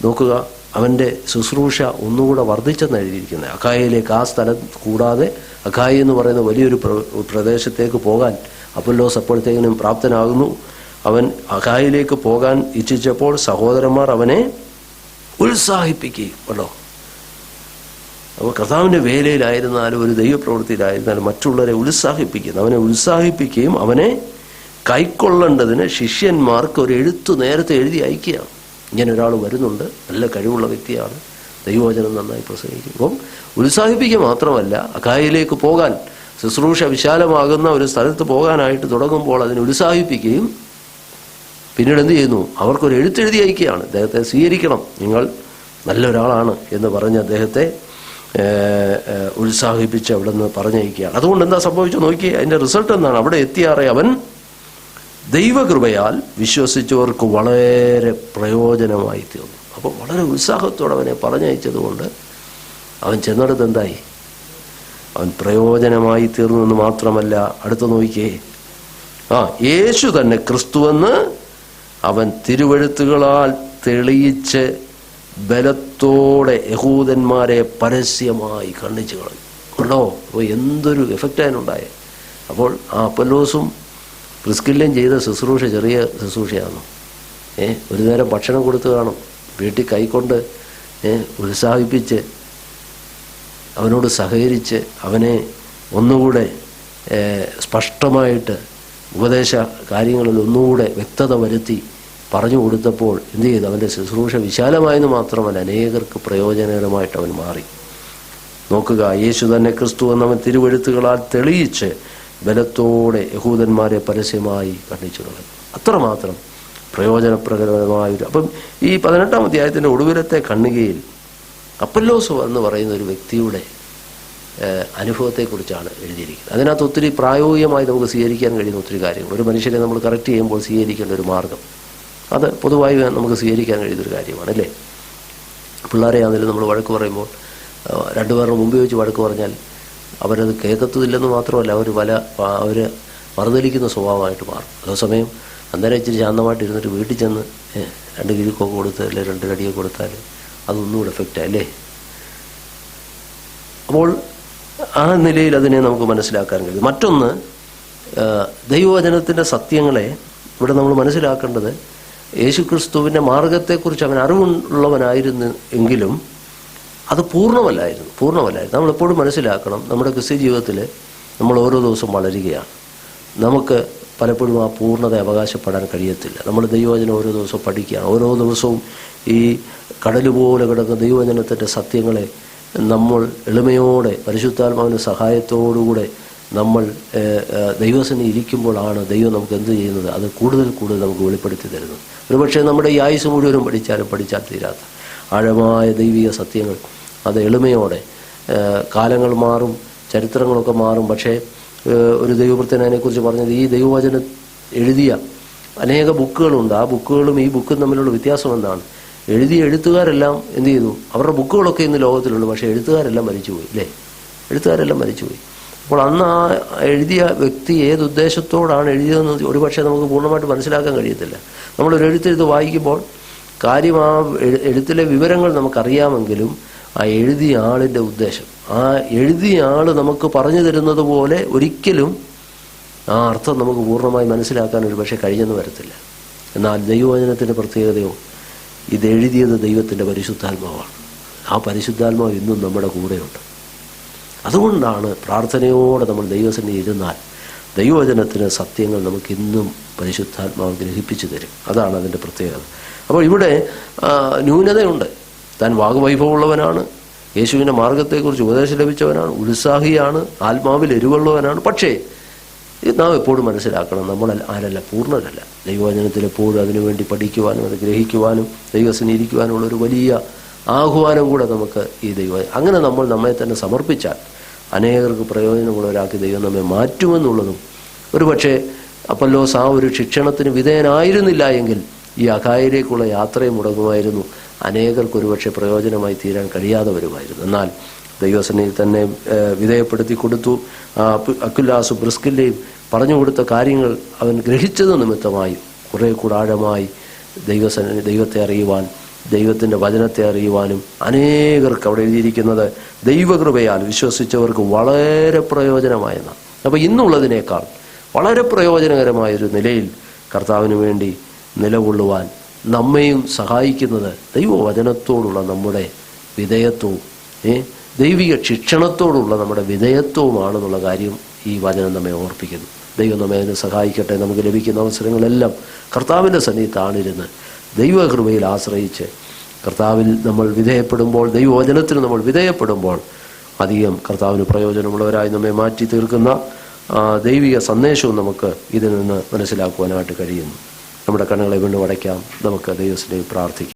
നോക്കുക, അവൻ്റെ ശുശ്രൂഷ ഒന്നുകൂടെ വർദ്ധിച്ചെന്ന് എഴുതിയിരിക്കുന്നത്. അഖായയിലേക്ക്, ആ സ്ഥലം കൂടാതെ അഖായി എന്ന് പറയുന്ന വലിയൊരു പ്രദേശത്തേക്ക് പോകാൻ അപ്പൊല്ലോസ് അപ്പോഴത്തേക്കിനും പ്രാപ്തനാകുന്നു. അവൻ അഖായിലേക്ക് പോകാൻ ഇച്ഛിച്ചപ്പോൾ സഹോദരന്മാർ അവനെ ഉത്സാഹിപ്പിക്കുകയും കേട്ടോ. അപ്പോൾ കർത്താവിൻ്റെ വേലയിലായിരുന്നാലും ഒരു ദൈവപ്രവൃത്തിയിലായിരുന്നാലും മറ്റുള്ളവരെ ഉത്സാഹിപ്പിക്കുന്നു. അവനെ ഉത്സാഹിപ്പിക്കുകയും അവനെ കൈക്കൊള്ളേണ്ടതിന് ശിഷ്യന്മാർക്ക് ഒരു എഴുത്ത് നേരത്തെ എഴുതി അയക്കുകയാണ്. ഇങ്ങനെ ഒരാൾ വരുന്നുണ്ട്, നല്ല കഴിവുള്ള വ്യക്തിയാണ്, ദൈവവചനം നന്നായി പ്രസംഗിക്കും. അപ്പം ഉത്സാഹിപ്പിക്കുക മാത്രമല്ല, അഖായയിലേക്ക് പോകാൻ, ശുശ്രൂഷ വിശാലമാകുന്ന ഒരു സ്ഥലത്ത് പോകാനായിട്ട് തുടങ്ങുമ്പോൾ അതിനെ ഉത്സാഹിപ്പിക്കുകയും പിന്നീട് എന്ത് ചെയ്യുന്നു, അവർക്കൊരു എഴുത്തെഴുതി അയക്കുകയാണ്. അദ്ദേഹത്തെ സ്വീകരിക്കണം, നിങ്ങൾ നല്ലൊരാളാണ് എന്ന് പറഞ്ഞ് അദ്ദേഹത്തെ ഉത്സാഹിപ്പിച്ച് അവിടെ നിന്ന് പറഞ്ഞയക്കുകയാണ്. അതുകൊണ്ട് എന്താ സംഭവിച്ചു നോക്കി, അതിൻ്റെ റിസൾട്ട് എന്താണ്? അവിടെ എത്തിയാറെ അവൻ ദൈവകൃപയാൽ വിശ്വസിച്ചവർക്ക് വളരെ പ്രയോജനമായി തീർന്നു. അപ്പോൾ വളരെ ഉത്സാഹത്തോടെ അവനെ പറഞ്ഞയച്ചതുകൊണ്ട് അവൻ ചെന്നിടത്ത് എന്തായി, അവൻ പ്രയോജനമായി തീർന്നു എന്ന് മാത്രമല്ല, അടുത്ത് നോക്കിയേ, യേശു തന്നെ ക്രിസ്തുവെന്ന് അവൻ തിരുവെഴുത്തുകളാൽ തെളിയിച്ച് ബലത്തോടെ യഹൂദന്മാരെ പരസ്യമായി ഖണ്ഡിച്ചു കളഞ്ഞു. കണ്ടോ? അപ്പോൾ എന്തൊരു എഫക്റ്റ് അതിനുണ്ടായേ. അപ്പോൾ ആ അപ്പൊല്ലോസും പ്രിസ്കില്ലയും ചെയ്ത ശുശ്രൂഷ ചെറിയ ശുശ്രൂഷയാണ്. ഒരു നേരം ഭക്ഷണം കൊടുത്തു കാണും, വീട്ടിൽ കൈക്കൊണ്ട് ഉത്സാഹിപ്പിച്ച് അവനോട് സഹകരിച്ച് അവനെ ഒന്നുകൂടെ സ്പഷ്ടമായിട്ട് ഉപദേശ കാര്യങ്ങളിൽ ഒന്നുകൂടെ വ്യക്തത വരുത്തി പറഞ്ഞു കൊടുത്തപ്പോൾ എന്ത് ചെയ്തു, അവൻ്റെ ശുശ്രൂഷ വിശാലമായെന്ന് മാത്രമല്ല അനേകർക്ക് പ്രയോജനകരമായിട്ട് അവൻ മാറി. നോക്കുക, യേശു തന്നെ ക്രിസ്തു എന്നവൻ തിരുവെഴുത്തുകളാൽ തെളിയിച്ച് ബലത്തോടെ യഹൂദന്മാരെ പരസ്യമായി ഖണ്ഡിച്ചു കളഞ്ഞു. അത്രമാത്രം പ്രയോജനപ്രദമായൊരു. അപ്പം ഈ 18-ാം അധ്യായത്തിൻ്റെ ഒടുവിലത്തെ ഖണ്ഡികയിൽ അപ്പൊല്ലോസ് എന്ന് പറയുന്ന ഒരു വ്യക്തിയുടെ അനുഭവത്തെക്കുറിച്ചാണ് എഴുതിയിരിക്കുന്നത്. അതിനകത്ത് ഒത്തിരി പ്രായോഗികമായി നമുക്ക് സ്വീകരിക്കാൻ കഴിയുന്ന ഒത്തിരി കാര്യങ്ങൾ, ഒരു മനുഷ്യരെ നമ്മൾ കറക്റ്റ് ചെയ്യുമ്പോൾ സ്വീകരിക്കേണ്ട ഒരു മാർഗം, അത് പൊതുവായി നമുക്ക് സ്വീകരിക്കാൻ കഴിയുന്നൊരു കാര്യമാണ്, അല്ലേ? പിള്ളേരെ ആണെങ്കിലും നമ്മൾ വഴക്ക് പറയുമ്പോൾ രണ്ടുപേരുടെ മുമ്പ് വെച്ച് വഴക്ക് പറഞ്ഞാൽ അവരത് കേൾക്കത്തില്ലെന്ന് മാത്രമല്ല, അവർ മറുതലിക്കുന്ന സ്വഭാവമായിട്ട് മാറും. അതേസമയം അന്നേരം ഇച്ചിരി ശാന്തമായിട്ട് ഇരുന്നിട്ട് വീട്ടിൽ ചെന്ന് 2 കിഴുക്കൊക്കെ കൊടുത്ത് അല്ലെങ്കിൽ 2 കടിയൊക്കെ കൊടുത്താൽ അതൊന്നുകൂടെ എഫക്റ്റാണ്, അല്ലേ? അപ്പോൾ ആ നിലയിൽ അതിനെ നമുക്ക് മനസ്സിലാക്കാൻ കഴിയും. മറ്റൊന്ന്, ദൈവവചനത്തിൻ്റെ സത്യങ്ങളെ ഇവിടെ നമ്മൾ മനസ്സിലാക്കേണ്ടത്, യേശുക്രിസ്തുവിൻ്റെ മാർഗത്തെക്കുറിച്ച് അവൻ അറിവുള്ളവനായിരുന്നു എങ്കിലും അത് പൂർണ്ണമല്ലായിരുന്നു. നമ്മളെപ്പോഴും മനസ്സിലാക്കണം, നമ്മുടെ ക്രിസ്ത്യ ജീവിതത്തിൽ നമ്മൾ ഓരോ ദിവസവും വളരുകയാണ്. നമുക്ക് പലപ്പോഴും ആ പൂർണ്ണത അവകാശപ്പെടാൻ കഴിയത്തില്ല. നമ്മൾ ദൈവവചനം ഓരോ ദിവസവും പഠിക്കുകയാണ്. ഓരോ ദിവസവും ഈ കടൽ പോലെ കിടക്കുന്ന ദൈവവചനത്തിൻ്റെ സത്യങ്ങളെ നമ്മൾ എളിമയോടെ പരിശുദ്ധാത്മാവിൻ്റെ സഹായത്തോടുകൂടെ നമ്മൾ ദൈവസന്നിധി ഇരിക്കുമ്പോഴാണ് ദൈവം നമുക്ക് എന്ത് ചെയ്യുന്നത്, അത് കൂടുതൽ കൂടുതൽ നമുക്ക് വെളിപ്പെടുത്തി തരുന്നത്. ഒരുപക്ഷെ നമ്മുടെ ഈ ആയുസ് മുഴുവനും പഠിച്ചാൽ തീരാത്ത ആഴമായ ദൈവിക സത്യങ്ങൾ അത് എളിമയോടെ, കാലങ്ങൾ മാറും, ചരിത്രങ്ങളൊക്കെ മാറും, പക്ഷേ ഒരു ദൈവഭൃത്യൻ അതിനെക്കുറിച്ച് പറഞ്ഞത് ഈ ദൈവവചനം എഴുതിയ അനേക ബുക്കുകളുണ്ട്. ആ ബുക്കുകളും ഈ ബുക്കും തമ്മിലുള്ള വ്യത്യാസം എന്താണ്? എഴുതിയ എഴുത്തുകാരെല്ലാം എന്ത് ചെയ്തു? അവരുടെ ബുക്കുകളൊക്കെ ഇന്ന് ലോകത്തിലുണ്ട്, പക്ഷേ എഴുത്തുകാരെല്ലാം മരിച്ചുപോയി, അല്ലേ? എഴുത്തുകാരെല്ലാം മരിച്ചുപോയി. അപ്പോൾ അന്ന് ആ എഴുതിയ വ്യക്തി ഏത് ഉദ്ദേശത്തോടാണ് എഴുതിയതെന്ന് ഒരുപക്ഷെ നമുക്ക് പൂർണ്ണമായിട്ട് മനസ്സിലാക്കാൻ കഴിയത്തില്ല. നമ്മളൊരു എഴുത്തെഴുത്ത് വായിക്കുമ്പോൾ കാര്യം ആ എഴുത്തിലെ വിവരങ്ങൾ നമുക്കറിയാമെങ്കിലും ആ എഴുതിയ ആളിൻ്റെ ഉദ്ദേശം, ആ എഴുതിയ ആൾ നമുക്ക് പറഞ്ഞു തരുന്നത് പോലെ ഒരിക്കലും ആ അർത്ഥം നമുക്ക് പൂർണ്ണമായി മനസ്സിലാക്കാൻ ഒരു പക്ഷേ കഴിഞ്ഞെന്ന് വരത്തില്ല. എന്നാൽ ദൈവവചനത്തിൻ്റെ പ്രത്യേകതയോ, ഇതെഴുതിയത് ദൈവത്തിൻ്റെ പരിശുദ്ധാത്മാവാണ്. ആ പരിശുദ്ധാത്മാവ് ഇന്നും നമ്മുടെ കൂടെയുണ്ട്. അതുകൊണ്ടാണ് പ്രാർത്ഥനയോടെ നമ്മൾ ദൈവസന്നിധി ഇരുന്നാൽ ദൈവവചനത്തിന് സത്യങ്ങൾ നമുക്കിന്നും പരിശുദ്ധാത്മാവ് ഗ്രഹിപ്പിച്ചു തരും. അതാണ് അതിൻ്റെ പ്രത്യേകത. അപ്പോൾ ഇവിടെ ന്യൂനതയുണ്ട്. താൻ വാഗ്വൈഭവമുള്ളവനാണ്, യേശുവിൻ്റെ മാർഗത്തെക്കുറിച്ച് ഉപദേശം ലഭിച്ചവനാണ്, ഉത്സാഹിയാണ്, ആത്മാവിൽ എരിവുള്ളവനാണ്. പക്ഷേ നാം എപ്പോഴും മനസ്സിലാക്കണം, നമ്മൾ ആരല്ല, പൂർണ്ണരല്ല. ദൈവവചനത്തിൽ എപ്പോഴും അതിനുവേണ്ടി പഠിക്കുവാനും അത് ഗ്രഹിക്കുവാനും ദൈവസന്നിധി ഇരിക്കുവാനുള്ള ഒരു വലിയ ആഹ്വാനം കൂടെ നമുക്ക് ഈ അങ്ങനെ നമ്മൾ നമ്മെ തന്നെ സമർപ്പിച്ചാൽ അനേകർക്ക് പ്രയോജനമുള്ളവരാക്കി ദൈവം നമ്മെ മാറ്റുമെന്നുള്ളതും, ഒരുപക്ഷെ അപ്പൊല്ലോസ് ആ ഒരു ശിക്ഷണത്തിന് വിധേയനായിരുന്നില്ല എങ്കിൽ ഈ അഖായയിലേക്കുള്ള യാത്രയും മുടങ്ങുമായിരുന്നു, അനേകർക്ക് ഒരുപക്ഷെ പ്രയോജനമായി തീരാൻ കഴിയാതെ വരുമായിരുന്നു. എന്നാൽ ദൈവസന്നിധി തന്നെ വിധേയപ്പെടുത്തി കൊടുത്തു. അക്വിലാസും പ്രിസ്കില്ലയും പറഞ്ഞു കൊടുത്ത കാര്യങ്ങൾ അവൻ ഗ്രഹിച്ചത് നിമിത്തമായി കുറേ കൂടെ ആഴമായി ദൈവത്തെ അറിയുവാൻ, ദൈവത്തിൻ്റെ വചനത്തെ അറിയുവാനും അനേകർക്ക് അവിടെ എഴുതിയിരിക്കുന്നത് ദൈവകൃപയാൽ വിശ്വസിച്ചവർക്ക് വളരെ പ്രയോജനമായെന്നാണ്. അപ്പോൾ ഇന്നുള്ളതിനേക്കാൾ വളരെ പ്രയോജനകരമായൊരു നിലയിൽ കർത്താവിന് വേണ്ടി നിലകൊള്ളുവാൻ നമ്മെയും സഹായിക്കുന്നത് ദൈവവചനത്തോടുള്ള നമ്മുടെ വിധേയത്വവും ദൈവിക ശിക്ഷണത്തോടുള്ള നമ്മുടെ വിധേയത്വവുമാണെന്നുള്ള കാര്യം ഈ വചനം നമ്മെ ഓർപ്പിക്കുന്നു. ദൈവം നമ്മെ അതിന് സഹായിക്കട്ടെ. നമുക്ക് ലഭിക്കുന്ന അവസരങ്ങളെല്ലാം കർത്താവിൻ്റെ സന്നിധിയിലാണിരുന്ന് ദൈവകൃപയിൽ ആശ്രയിച്ച് കർത്താവിൽ നമ്മൾ വിധേയപ്പെടുമ്പോൾ, ദൈവവചനത്തിന് നമ്മൾ വിധേയപ്പെടുമ്പോൾ അധികം കർത്താവിന് പ്രയോജനമുള്ളവരായി നമ്മെ മാറ്റി തീർക്കുന്ന ദൈവിക സന്ദേശവും നമുക്ക് ഇതിൽ നിന്ന് മനസ്സിലാക്കുവാനായിട്ട് കഴിയുന്നു. നമ്മുടെ കണ്ണുകളെ വീണ്ടും അടയ്ക്കാം. നമുക്ക് ദൈവത്തിലേക്ക് പ്രാർത്ഥിക്കാം.